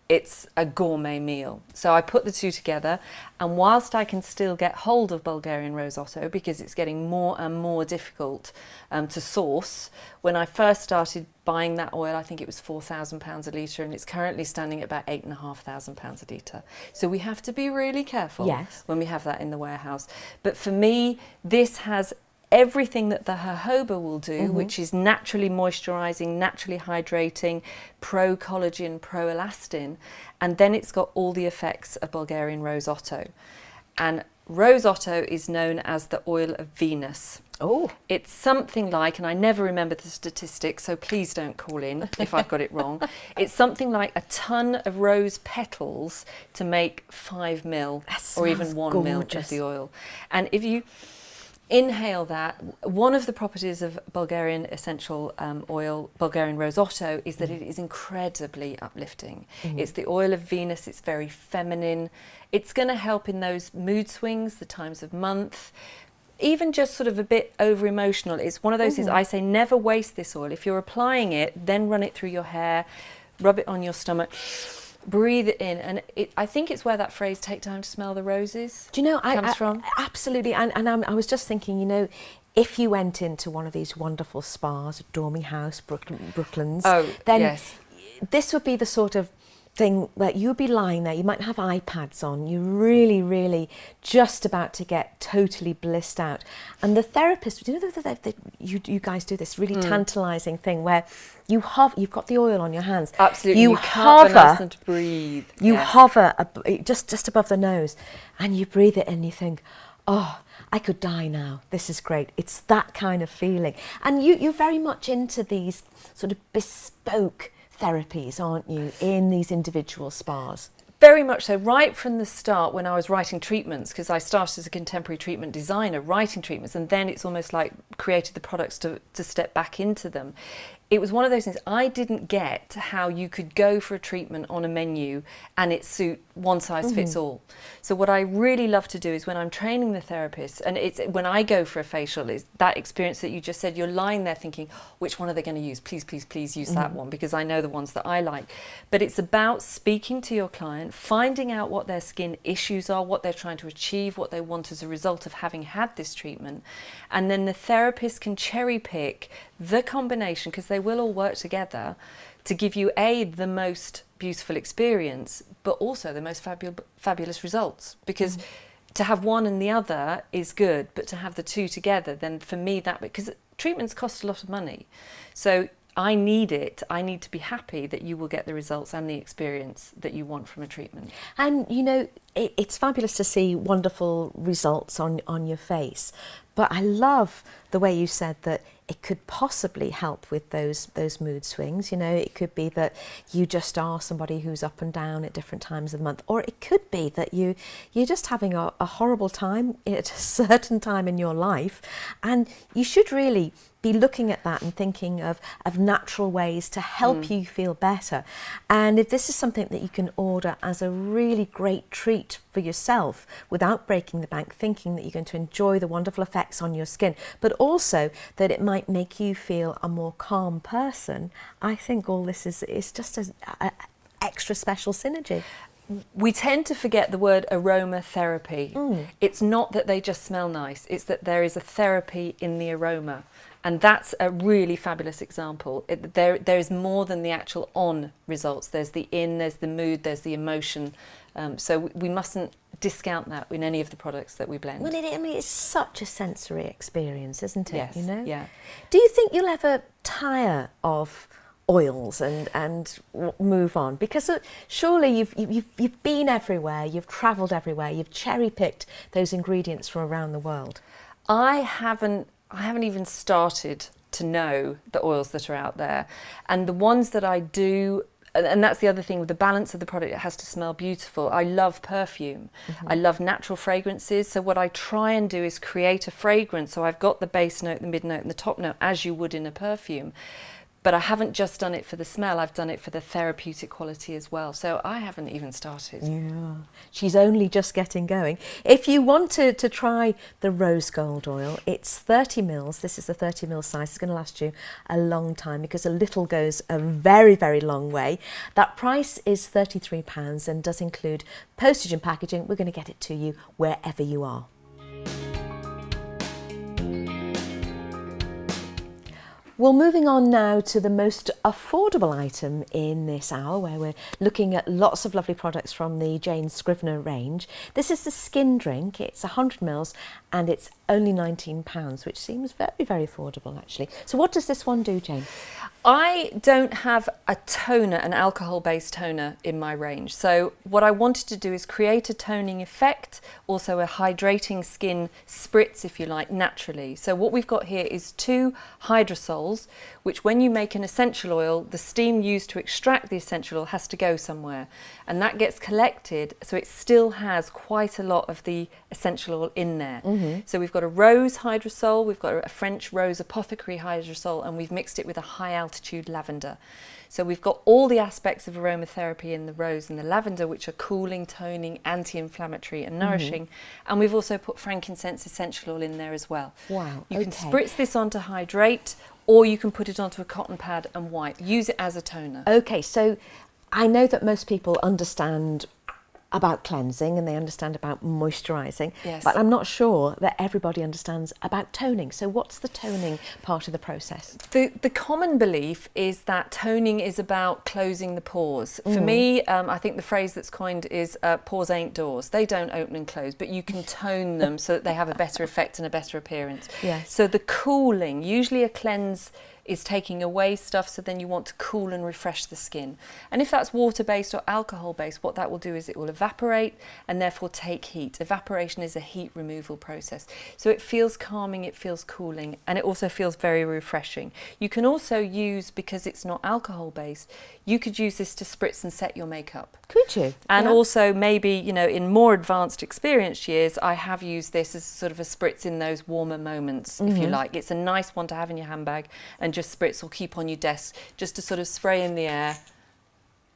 [SPEAKER 2] it's a gourmet meal. So I put the two together, and whilst I can still get hold of Bulgarian Rose Otto, because it's getting more and more difficult to source, when I first started buying that oil, I think it was £4,000 a litre, and it's currently standing at about £8,500 a litre. So we have to be really careful when we have that in the warehouse. But for me, this has everything that the jojoba will do, which is naturally moisturising, naturally hydrating, pro-collagen, pro-elastin, and then it's got all the effects of Bulgarian Rose Otto. And Rose Otto is known as the oil of Venus.
[SPEAKER 1] Oh.
[SPEAKER 2] It's something like, and I never remember the statistics, so please don't call in if I've got it wrong. It's something like a ton of rose petals to make 5 ml or even 1 ml of the oil. And if you inhale that, one of the properties of Bulgarian essential oil, Bulgarian Rose Otto, is that it is incredibly uplifting. It's the oil of Venus, it's very feminine. It's going to help in those mood swings, the times of month, even just sort of a bit over emotional. It's one of those things I say, never waste this oil. If you're applying it, then run it through your hair, rub it on your stomach, breathe it in, and I think it's where that phrase "take time to smell the roses"
[SPEAKER 1] do you know
[SPEAKER 2] comes from.
[SPEAKER 1] Absolutely, and I was just thinking, you know, if you went into one of these wonderful spas, Dormy House, Brooklands, then this would be the sort of thing where you'd be lying there, you might have iPads on, you're really, really just about to get totally blissed out. And the therapist, you know, you guys do this really tantalising thing where you've got the oil on your hands.
[SPEAKER 2] Absolutely,
[SPEAKER 1] you
[SPEAKER 2] hover, nice and breathe.
[SPEAKER 1] You hover just above the nose, and you breathe it in and you think, oh, I could die now. This is great. It's that kind of feeling. And you're very much into these sort of bespoke therapies, aren't you, in these individual spas?
[SPEAKER 2] Very much so. Right from the start, when I was writing treatments, because I started as a contemporary treatment designer, writing treatments, and then it's almost like created the products to step back into them. It was one of those things, I didn't get how you could go for a treatment on a menu and it suit one size fits all. So what I really love to do is when I'm training the therapists, and it's when I go for a facial, is that experience that you just said, you're lying there thinking, which one are they going to use? Please, please, please use that one, because I know the ones that I like. But it's about speaking to your client, finding out what their skin issues are, what they're trying to achieve, what they want as a result of having had this treatment. And then the therapist can cherry pick the combination, because they will all work together to give you the most beautiful experience, but also the most fabulous results. Because to have one and the other is good, but to have the two together, then for me that, because treatments cost a lot of money. So I need it. I need to be happy that you will get the results and the experience that you want from a treatment.
[SPEAKER 1] And, you know, it's fabulous to see wonderful results on your face. But I love the way you said that it could possibly help with those mood swings. You know, it could be that you just are somebody who's up and down at different times of the month, or it could be that you're just having a horrible time at a certain time in your life, and you should really be looking at that and thinking of natural ways to help you feel better. And if this is something that you can order as a really great treat for yourself without breaking the bank, thinking that you're going to enjoy the wonderful effects on your skin, but also that it might make you feel a more calm person, I think all this is just an extra special synergy.
[SPEAKER 2] We tend to forget the word aromatherapy. It's not that they just smell nice, it's that there is a therapy in the aroma. And that's a really fabulous example. There is more than the actual on results. There's the in, there's the mood, there's the emotion. So we mustn't discount that in any of the products that we blend.
[SPEAKER 1] Well, I mean, it's such a sensory experience, isn't it?
[SPEAKER 2] Yes,
[SPEAKER 1] you know?
[SPEAKER 2] yeah.
[SPEAKER 1] Do you think you'll ever tire of oils and move on? Because surely you've been everywhere, you've travelled everywhere, you've cherry-picked those ingredients from around the world.
[SPEAKER 2] I haven't even started to know the oils that are out there. And the ones that I do, and that's the other thing with the balance of the product, it has to smell beautiful. I love perfume. I love natural fragrances. So what I try and do is create a fragrance. So I've got the base note, the mid note and the top note, as you would in a perfume. But I haven't just done it for the smell, I've done it for the therapeutic quality as well. So I haven't even started.
[SPEAKER 1] Yeah, she's only just getting going. If you want to try the rose gold oil, it's 30 mils. This is the 30 mil size. It's going to last you a long time because a little goes a very, very long way. That price is £33 and does include postage and packaging. We're going to get it to you wherever you are. Well, moving on now to the most affordable item in this hour, where we're looking at lots of lovely products from the Jane Scrivner range. This is the skin drink. It's 100 mils and it's only £19, which seems very, very affordable actually. So what does this one do, Jane?
[SPEAKER 2] I don't have a toner, an alcohol-based toner in my range. So what I wanted to do is create a toning effect, also a hydrating skin spritz, if you like, naturally. So what we've got here is 2 hydrosols, which when you make an essential oil, the steam used to extract the essential oil has to go somewhere. And that gets collected, so it still has quite a lot of the essential oil in there. So we've got a rose hydrosol, we've got a French rose apothecary hydrosol, and we've mixed it with a high altitude lavender. So we've got all the aspects of aromatherapy in the rose and the lavender, which are cooling, toning, anti-inflammatory and nourishing. And we've also put frankincense essential oil in there as well.
[SPEAKER 1] Wow.
[SPEAKER 2] You can spritz this on to hydrate, or you can put it onto a cotton pad and wipe. Use it as a toner.
[SPEAKER 1] Okay, so I know that most people understand about cleansing and they understand about moisturising,
[SPEAKER 2] Yes.
[SPEAKER 1] but I'm not sure that everybody understands about toning. So what's the toning part of the process?
[SPEAKER 2] The common belief is that toning is about closing the pores. For me, I think the phrase that's coined is pores ain't doors. They don't open and close, but you can tone them so that they have a better effect and a better appearance.
[SPEAKER 1] Yes.
[SPEAKER 2] So the cooling, usually a cleanse is taking away stuff, so then you want to cool and refresh the skin. And if that's water-based or alcohol-based, what that will do is it will evaporate and therefore take heat. Evaporation is a heat removal process. So it feels calming, it feels cooling, and it also feels very refreshing. You can also use, because it's not alcohol-based, you could use this to spritz and set your makeup.
[SPEAKER 1] Could you?
[SPEAKER 2] And
[SPEAKER 1] Yeah.
[SPEAKER 2] also maybe, you know, in more advanced experienced years, I have used this as sort of a spritz in those warmer moments, if you like. It's a nice one to have in your handbag and just spritz or keep on your desk, just to sort of spray in the air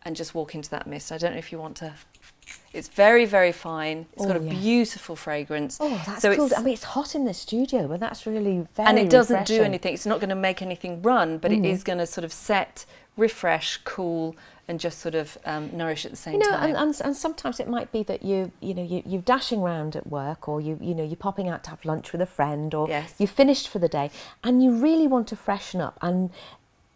[SPEAKER 2] and just walk into that mist. I don't know if you want to. It's very, very fine. It's got a beautiful fragrance.
[SPEAKER 1] Oh, that's
[SPEAKER 2] so
[SPEAKER 1] cool. I mean, it's hot in the studio, but that's really very
[SPEAKER 2] and it doesn't
[SPEAKER 1] refreshing.
[SPEAKER 2] do anything. It's not going to make anything run, but it is going to sort of set, refresh, cool, and just sort of nourish at the same time.
[SPEAKER 1] And sometimes it might be that you're dashing around at work, or you're popping out to have lunch with a friend, or
[SPEAKER 2] Yes.
[SPEAKER 1] you've finished for the day, and you really want to freshen up. And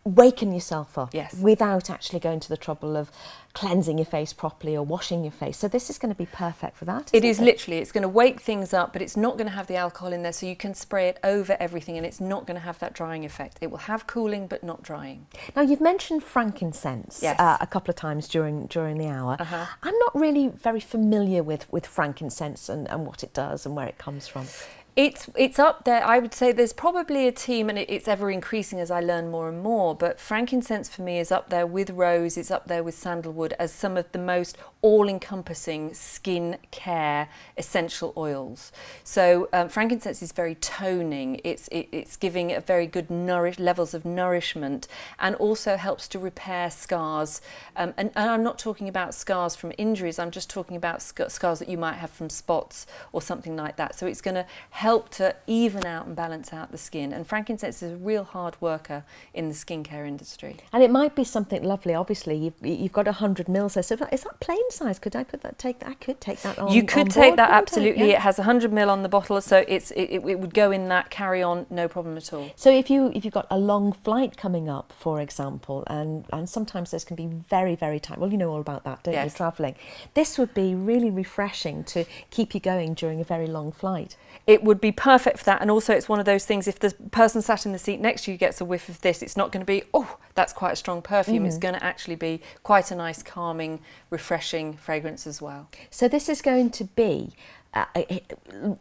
[SPEAKER 1] waken yourself up
[SPEAKER 2] Yes.
[SPEAKER 1] without actually going to the trouble of cleansing your face properly or washing your face. So this is going to be perfect for that.
[SPEAKER 2] It is literally, it's going to wake things up, but it's not going to have the alcohol in there, so you can spray it over everything and it's not going to have that drying effect. It will have cooling but not drying.
[SPEAKER 1] Now, you've mentioned frankincense
[SPEAKER 2] Yes.
[SPEAKER 1] a couple of times during the hour. I'm not really very familiar with frankincense and what it does and where it comes from.
[SPEAKER 2] It's up there. I would say there's probably a team, and it's ever increasing as I learn more and more, but frankincense for me is up there with rose, it's up there with sandalwood as some of the most all-encompassing skin care essential oils. So frankincense is very toning, it's giving a very good levels of nourishment, and also helps to repair scars. And I'm not talking about scars from injuries, I'm just talking about scars that you might have from spots or something like that. So it's going to help to even out and balance out the skin. And frankincense is a real hard worker in the skincare industry.
[SPEAKER 1] And it might be something lovely. Obviously, you've got 100 mils there. So is that plain size? Could I take that? I could take that on.
[SPEAKER 2] You could
[SPEAKER 1] on
[SPEAKER 2] take
[SPEAKER 1] board,
[SPEAKER 2] that,
[SPEAKER 1] couldn't I?
[SPEAKER 2] absolutely.
[SPEAKER 1] Yeah.
[SPEAKER 2] It has 100 ml on the bottle, so it would go in that carry-on, no problem at all.
[SPEAKER 1] So if you've got a long flight coming up, for example, and sometimes those can be very, very tight. Well, you know all about that, don't you?
[SPEAKER 2] Yes.
[SPEAKER 1] Travelling. This would be really refreshing to keep you going during a very long flight.
[SPEAKER 2] It would be perfect for that, and also it's one of those things, if the person sat in the seat next to you gets a whiff of this, it's not going to be, oh, that's quite a strong perfume. It's going to actually be quite a nice, calming, refreshing fragrance as well.
[SPEAKER 1] So this is going to be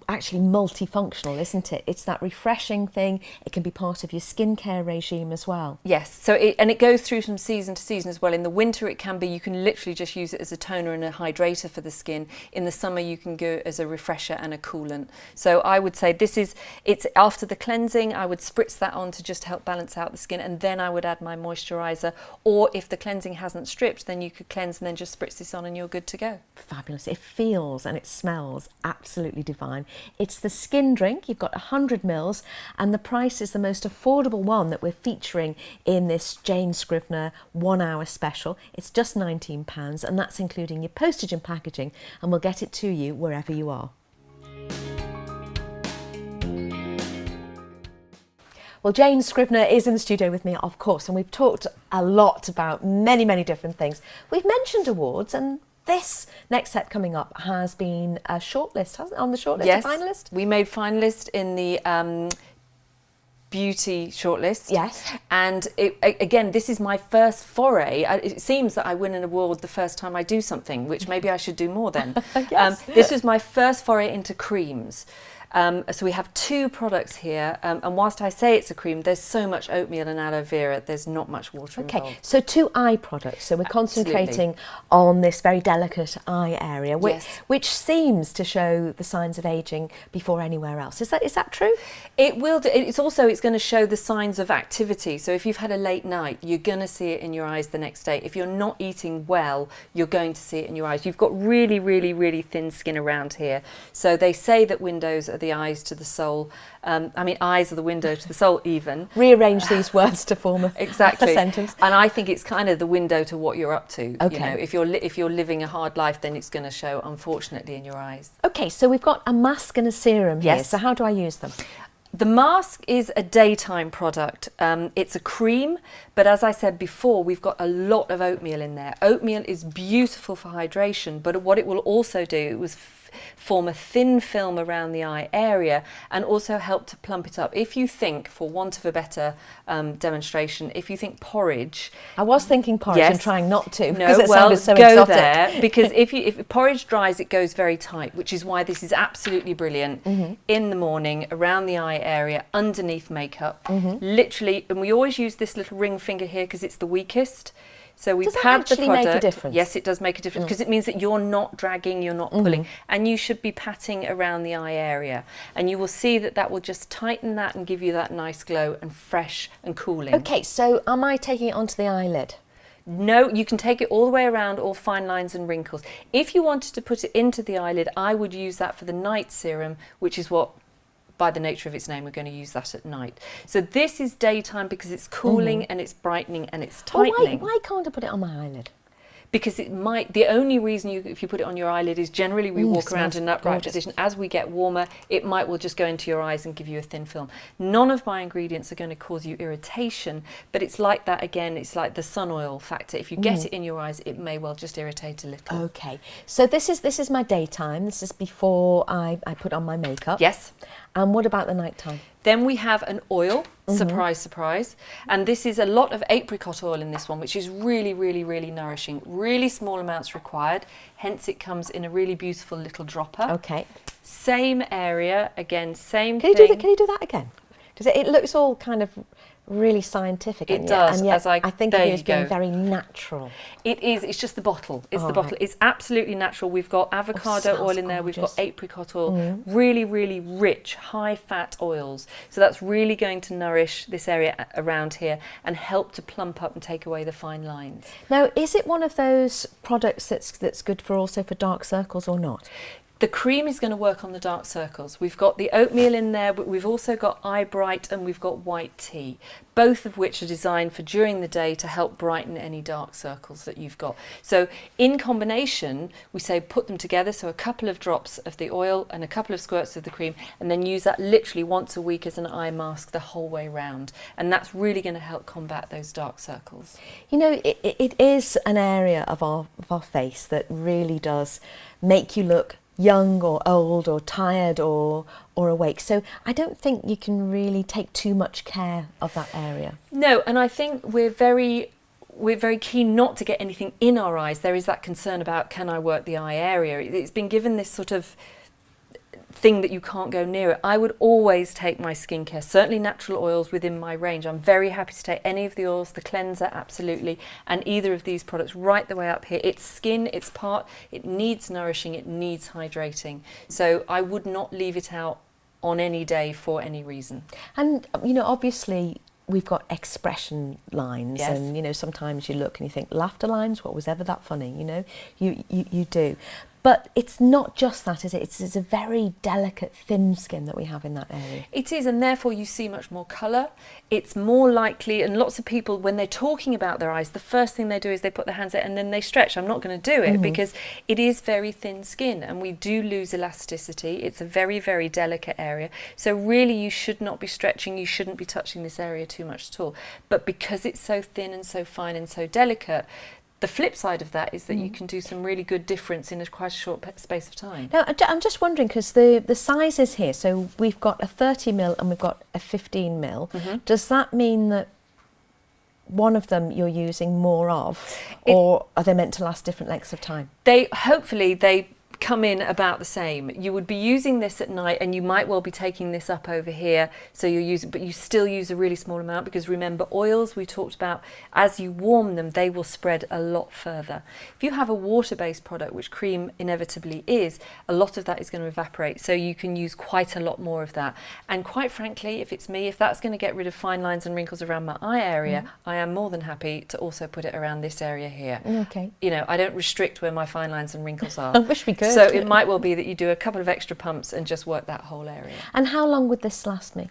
[SPEAKER 1] actually multifunctional, isn't it? It's that refreshing thing. It can be part of your skincare regime as well.
[SPEAKER 2] Yes, so it goes through from season to season as well. In the winter it can be, you can literally just use it as a toner and a hydrator for the skin. In the summer you can go as a refresher and a coolant. So I would say it's after the cleansing, I would spritz that on to just help balance out the skin, and then I would add my moisturiser, or if the cleansing hasn't stripped, then you could cleanse and then just spritz this on and you're good to go.
[SPEAKER 1] Fabulous. It feels and it smells absolutely divine. It's the skin drink. You've got 100 mils, and the price is the most affordable one that we're featuring in this Jane Scrivner 1 hour special. It's just £19, and that's including your postage and packaging, and we'll get it to you wherever you are. Well, Jane Scrivner is in the studio with me, of course, and we've talked a lot about many, many different things. We've mentioned awards, and this next set coming up has been a shortlist, hasn't it? On the shortlist,
[SPEAKER 2] Yes,
[SPEAKER 1] a finalist?
[SPEAKER 2] we made finalist in the beauty shortlist.
[SPEAKER 1] Yes.
[SPEAKER 2] And again, this is my first foray. It seems that I win an award the first time I do something, which maybe I should do more then.
[SPEAKER 1] Yes.
[SPEAKER 2] This was my first foray into creams. So we have two products here, and whilst I say it's a cream, there's so much oatmeal and aloe vera, there's not much water involved.
[SPEAKER 1] Okay, so two eye products. So we're concentrating on this very delicate eye area, which seems to show the signs of ageing before anywhere else. Is that true?
[SPEAKER 2] It will do. It's going to show the signs of activity. So if you've had a late night, you're going to see it in your eyes the next day. If you're not eating well, you're going to see it in your eyes. You've got really, really, really thin skin around here. So they say that windows are the eyes to the soul. Eyes are the window to the soul even.
[SPEAKER 1] Rearrange these words to form a sentence.
[SPEAKER 2] And I think it's kind of the window to what you're up to.
[SPEAKER 1] Okay.
[SPEAKER 2] You know, if you're living a hard life, then it's going to show, unfortunately, in your eyes.
[SPEAKER 1] Okay, so we've got a mask and a serum here.
[SPEAKER 2] Yes.
[SPEAKER 1] So how do I use them?
[SPEAKER 2] The mask is a daytime product. It's a cream, but as I said before, we've got a lot of oatmeal in there. Oatmeal is beautiful for hydration, but what it will also do is form a thin film around the eye area and also help to plump it up. If you think, for want of a better demonstration, if you think porridge...
[SPEAKER 1] I was thinking porridge and trying not to, because it
[SPEAKER 2] well,
[SPEAKER 1] sounded so
[SPEAKER 2] go
[SPEAKER 1] exotic.
[SPEAKER 2] there, because if porridge dries, it goes very tight, which is why this is absolutely brilliant in the morning, around the eye area, underneath makeup. Literally, and we always use this little ring finger here because it's the weakest. So we
[SPEAKER 1] does that
[SPEAKER 2] pad the
[SPEAKER 1] actually
[SPEAKER 2] product.
[SPEAKER 1] make a difference?
[SPEAKER 2] Yes, it does make a difference, because it means that you're not dragging, you're not pulling, and you should be patting around the eye area, and you will see that will just tighten that and give you that nice glow and fresh and cooling.
[SPEAKER 1] Okay, so am I taking it onto the eyelid?
[SPEAKER 2] No, you can take it all the way around, all fine lines and wrinkles. If you wanted to put it into the eyelid, I would use that for the night serum, which is what, by the nature of its name, we're going to use that at night. So this is daytime because it's cooling and it's brightening and it's tightening.
[SPEAKER 1] Well, why can't I put it on my eyelid?
[SPEAKER 2] because it might, the only reason if you put it on your eyelid is generally we walk around in an upright position. As we get warmer, it might well just go into your eyes and give you a thin film. None of my ingredients are going to cause you irritation, but it's like that again, it's like the sun oil factor. If you get it in your eyes, it may well just irritate a little.
[SPEAKER 1] Okay, so this is my daytime. This is before I put on my makeup.
[SPEAKER 2] Yes.
[SPEAKER 1] And what about the nighttime?
[SPEAKER 2] Then we have an oil, surprise, surprise. And this is a lot of apricot oil in this one, which is really, really, really nourishing. Really small amounts required, hence it comes in a really beautiful little dropper.
[SPEAKER 1] Okay.
[SPEAKER 2] Same area, again, same
[SPEAKER 1] thing. Can you do that again? Does it looks all kind of really scientific.
[SPEAKER 2] It does.
[SPEAKER 1] And yet
[SPEAKER 2] as I
[SPEAKER 1] think of you as being very natural.
[SPEAKER 2] It is. It's just the bottle. It's the bottle. It's absolutely natural. We've got avocado oil in there.
[SPEAKER 1] Gorgeous.
[SPEAKER 2] We've got apricot oil. Really, really rich, high-fat oils. So that's really going to nourish this area around here and help to plump up and take away the fine lines.
[SPEAKER 1] Now, is it one of those products that's good for also for dark circles or not?
[SPEAKER 2] The cream is going to work on the dark circles. We've got the oatmeal in there, but we've also got eye bright and we've got white tea, both of which are designed for during the day to help brighten any dark circles that you've got. So in combination, we say put them together, so a couple of drops of the oil and a couple of squirts of the cream, and then use that literally once a week as an eye mask the whole way round. And that's really going to help combat those dark circles.
[SPEAKER 1] You know, it is an area of our face that really does make you look young or old or tired or awake. So I don't think you can really take too much care of that area.
[SPEAKER 2] No, and I think we're very keen not to get anything in our eyes. There is that concern about, can I work the eye area? It's been given this sort of thing that you can't go near it. I would always take my skincare, certainly natural oils within my range. I'm very happy to take any of the oils, the cleanser, absolutely, and either of these products right the way up here. It's skin, it's part, it needs nourishing, it needs hydrating. So I would not leave it out on any day for any reason.
[SPEAKER 1] And, you know, obviously we've got expression lines,
[SPEAKER 2] yes.
[SPEAKER 1] And, you know, sometimes you look and you think, laughter lines, what was ever that funny, you know, you do. But it's not just that, is it? It's a very delicate, thin skin that we have in that area.
[SPEAKER 2] It is, and therefore you see much more colour. It's more likely, and lots of people, when they're talking about their eyes, the first thing they do is they put their hands out and then they stretch. I'm not going to do it because it is very thin skin and we do lose elasticity. It's a very, very delicate area. So really you should not be stretching, you shouldn't be touching this area too much at all. But because it's so thin and so fine and so delicate, the flip side of that is that you can do some really good difference in quite a short space of time.
[SPEAKER 1] Now, I'm just wondering, because the sizes here, so we've got a 30ml and we've got a 15ml. Does that mean that one of them you're using more of, or are they meant to last different lengths of time?
[SPEAKER 2] Hopefully they come in about the same. You would be using this at night and you might well be taking this up over here, so you're using, but you still use a really small amount, because remember, oils we talked about, as you warm them they will spread a lot further. If you have a water-based product, which cream inevitably is, a lot of that is going to evaporate, so you can use quite a lot more of that. And quite frankly, if it's me, if that's going to get rid of fine lines and wrinkles around my eye area, I am more than happy to also put it around this area here.
[SPEAKER 1] Okay.
[SPEAKER 2] You know, I don't restrict where my fine lines and wrinkles are.
[SPEAKER 1] I wish we could.
[SPEAKER 2] So it might well be that you do a couple of extra pumps and just work that whole area.
[SPEAKER 1] And how long would this last me?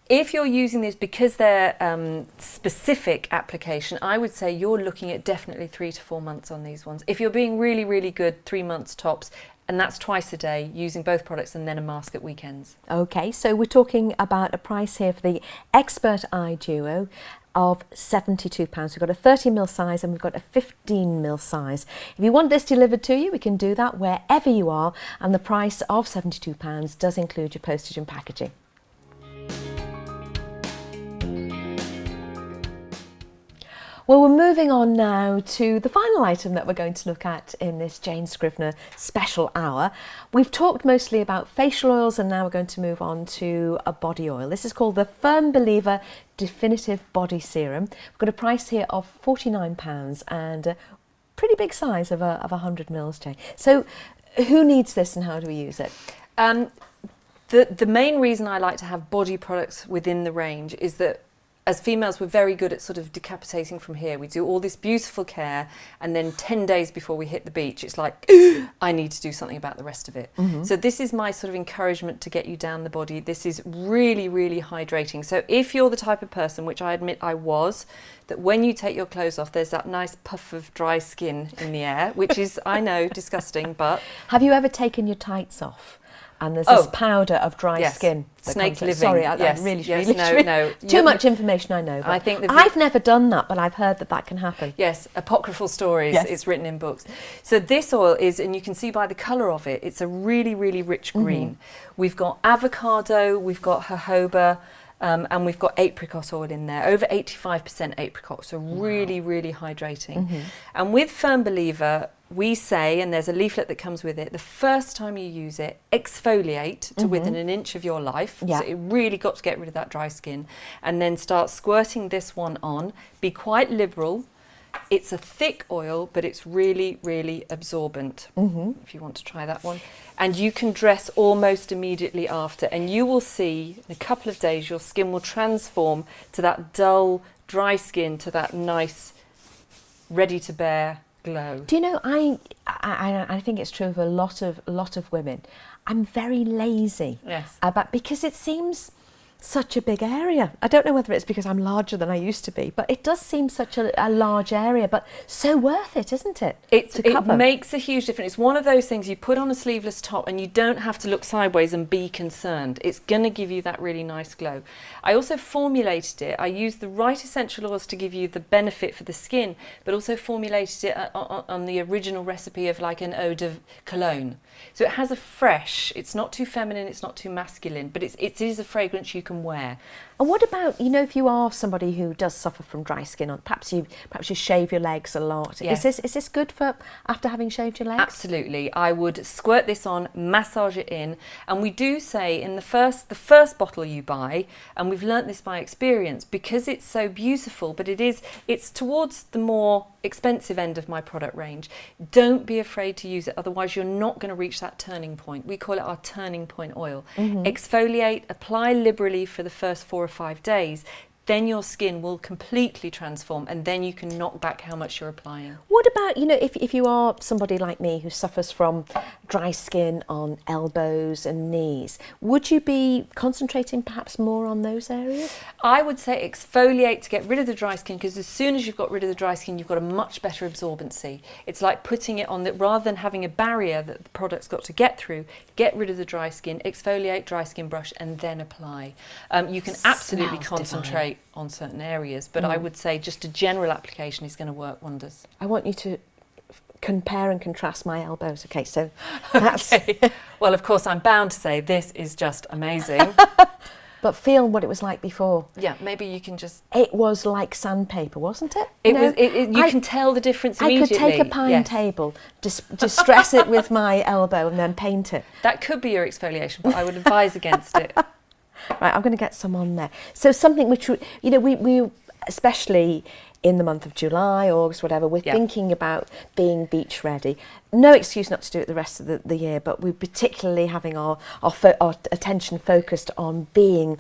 [SPEAKER 2] If you're using this, because they're specific application, I would say you're looking at definitely 3 to 4 months on these ones. If you're being really, really good, 3 months tops, and that's twice a day, using both products and then a mask at weekends. Okay,
[SPEAKER 1] so we're talking about a price here for the Expert Eye Duo of £72. We've got a 30ml size and we've got a 15ml size. If you want this delivered to you, we can do that wherever you are, and the price of £72 does include your postage and packaging. Well, we're moving on now to the final item that we're going to look at in this Jane Scrivner special hour. We've talked mostly about facial oils, and now we're going to move on to a body oil. This is called the Firm Believer Definitive Body Serum. We've got a price here of £49 and a pretty big size of 100ml, Jane. So who needs this and how do we use it?
[SPEAKER 2] The main reason I like to have body products within the range is that as females, we're very good at sort of decapitating from here. We do all this beautiful care, and then 10 days before we hit the beach, it's like, I need to do something about the rest of it. So this is my sort of encouragement to get you down the body. This is really, really hydrating. So if you're the type of person, which I admit I was, that when you take your clothes off, there's that nice puff of dry skin in the air, which is, I know, disgusting, but...
[SPEAKER 1] Have you ever taken your tights off? And there's this powder of dry skin.
[SPEAKER 2] Snake living.
[SPEAKER 1] Sorry, no. Too much information, I know.
[SPEAKER 2] I think
[SPEAKER 1] I've never done that, but I've heard that can happen.
[SPEAKER 2] Yes, apocryphal stories. Yes. It's written in books. So this oil is, and you can see by the colour of it, it's a really, really rich green. We've got avocado, we've got jojoba, and we've got apricot oil in there, over 85% apricot, so really, really hydrating. And with Firm Believer, we say, and there's a leaflet that comes with it, the first time you use it, exfoliate to within an inch of your life. So it really got to get rid of that dry skin. And then start squirting this one on. Be quite liberal. It's a thick oil, but it's really, really absorbent, if you want to try that one. And you can dress almost immediately after, and you will see in a couple of days your skin will transform to that dull, dry skin, to that nice, ready-to-bear glow.
[SPEAKER 1] Do you know, I think it's true of a lot of women. I'm very lazy because it seems such a big area. I don't know whether it's because I'm larger than I used to be, but it does seem such a large area, but so worth it, isn't it?
[SPEAKER 2] It makes a huge difference. It's one of those things you put on a sleeveless top and you don't have to look sideways and be concerned. It's going to give you that really nice glow. I also formulated it. I used the right essential oils to give you the benefit for the skin, but also formulated it on the original recipe of like an eau de cologne. So it has a fresh, it's not too feminine, it's not too masculine, but it is a fragrance you can wear.
[SPEAKER 1] And what about, you know, if you are somebody who does suffer from dry skin, or perhaps you shave your legs a lot. Yes. Is this good for after having shaved your legs?
[SPEAKER 2] Absolutely. I would squirt this on, massage it in, and we do say in the first bottle you buy, and we've learnt this by experience, because it's so beautiful, but it's towards the more expensive end of my product range. Don't be afraid to use it, otherwise you're not going to reach that turning point. We call it our turning point oil. Exfoliate, apply liberally for the first 4 or 5 days, then your skin will completely transform, and then you can knock back how much you're applying.
[SPEAKER 1] What about, you know, if you are somebody like me who suffers from dry skin on elbows and knees, would you be concentrating perhaps more on those areas?
[SPEAKER 2] I would say exfoliate to get rid of the dry skin, because as soon as you've got rid of the dry skin, you've got a much better absorbency. It's like putting it on, rather than having a barrier that the product's got to get through, get rid of the dry skin, exfoliate, dry skin brush, and then apply. You can absolutely concentrate on certain areas, but I would say just a general application is going to work wonders.
[SPEAKER 1] I want you to compare and contrast my elbows. Okay, so that's...
[SPEAKER 2] Okay. Well, of course, I'm bound to say this is just amazing.
[SPEAKER 1] But feel what it was like before.
[SPEAKER 2] Yeah, maybe you can just...
[SPEAKER 1] It was like sandpaper, wasn't it?
[SPEAKER 2] You can tell the difference immediately.
[SPEAKER 1] I could take a pine table, distress it with my elbow and then paint it.
[SPEAKER 2] That could be your exfoliation, but I would advise against it.
[SPEAKER 1] Right, I'm going to get some on there. So something which, you know, we especially in the month of July, August, whatever, we're thinking about being beach ready. No excuse not to do it the rest of the year, but we're particularly having our attention focused on being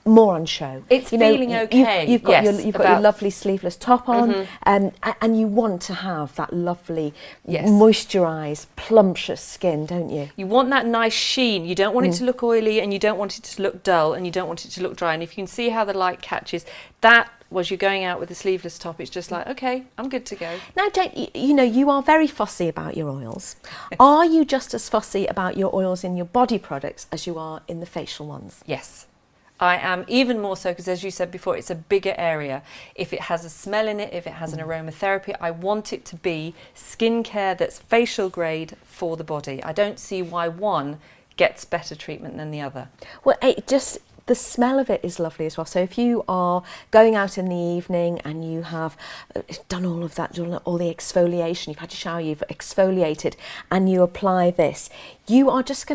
[SPEAKER 1] more on show.
[SPEAKER 2] It's feeling okay.
[SPEAKER 1] You've got your lovely sleeveless top on, and you want to have that lovely moisturised, plumptious skin, don't you?
[SPEAKER 2] You want that nice sheen. You don't want it to look oily, and you don't want it to look dull, and you don't want it to look dry. And if you can see how the light catches, that was you're going out with a sleeveless top, it's just like, okay, I'm good to go.
[SPEAKER 1] Now, Jane, you know, you are very fussy about your oils. Are you just as fussy about your oils in your body products as you are in the facial ones?
[SPEAKER 2] Yes. I am even more so, because as you said before, it's a bigger area. If it has a smell in it, if it has an aromatherapy, I want it to be skincare that's facial grade for the body. I don't see why one gets better treatment than the other.
[SPEAKER 1] Well, the smell of it is lovely as well. So if you are going out in the evening and you have done all of that, done all the exfoliation, you've had your shower, you've exfoliated, and you apply this, you are just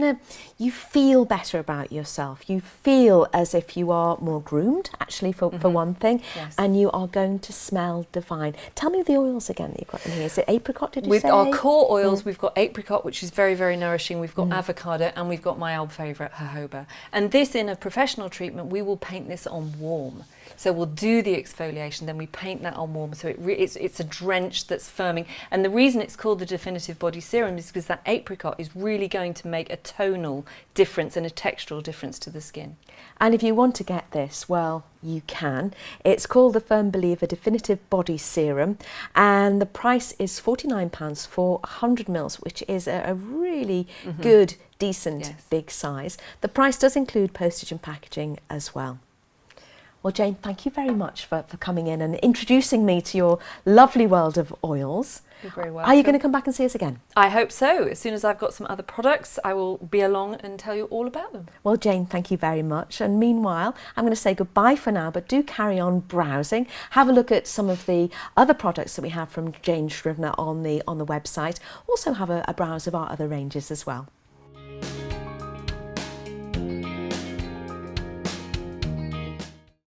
[SPEAKER 1] you feel better about yourself. You feel as if you are more groomed, actually, for one thing, and you are going to smell divine. Tell me the oils again that you've got in here. Is it apricot, did you say?
[SPEAKER 2] With our core oils, we've got apricot, which is very, very nourishing. We've got avocado, and we've got my old favourite, jojoba. And this, in a professional treatment, we will paint this on warm. So we'll do the exfoliation, then we paint that on warm. So it's a drench that's firming. And the reason it's called the Definitive Body Serum is because that apricot is really going to make a tonal difference and a textural difference to the skin.
[SPEAKER 1] And if you want to get this, well, you can. It's called the Firm Believer Definitive Body Serum, and the price is £49 for 100 mils, which is a really good, decent, big size. The price does include postage and packaging as well. Well, Jane, thank you very much for coming in and introducing me to your lovely world of oils.
[SPEAKER 2] You're very welcome.
[SPEAKER 1] Are you going to come back and see us again?
[SPEAKER 2] I hope so. As soon as I've got some other products, I will be along and tell you all about them.
[SPEAKER 1] Well, Jane, thank you very much. And meanwhile, I'm going to say goodbye for now, but do carry on browsing. Have a look at some of the other products that we have from Jane Scrivner on the website. Also have a browse of our other ranges as well.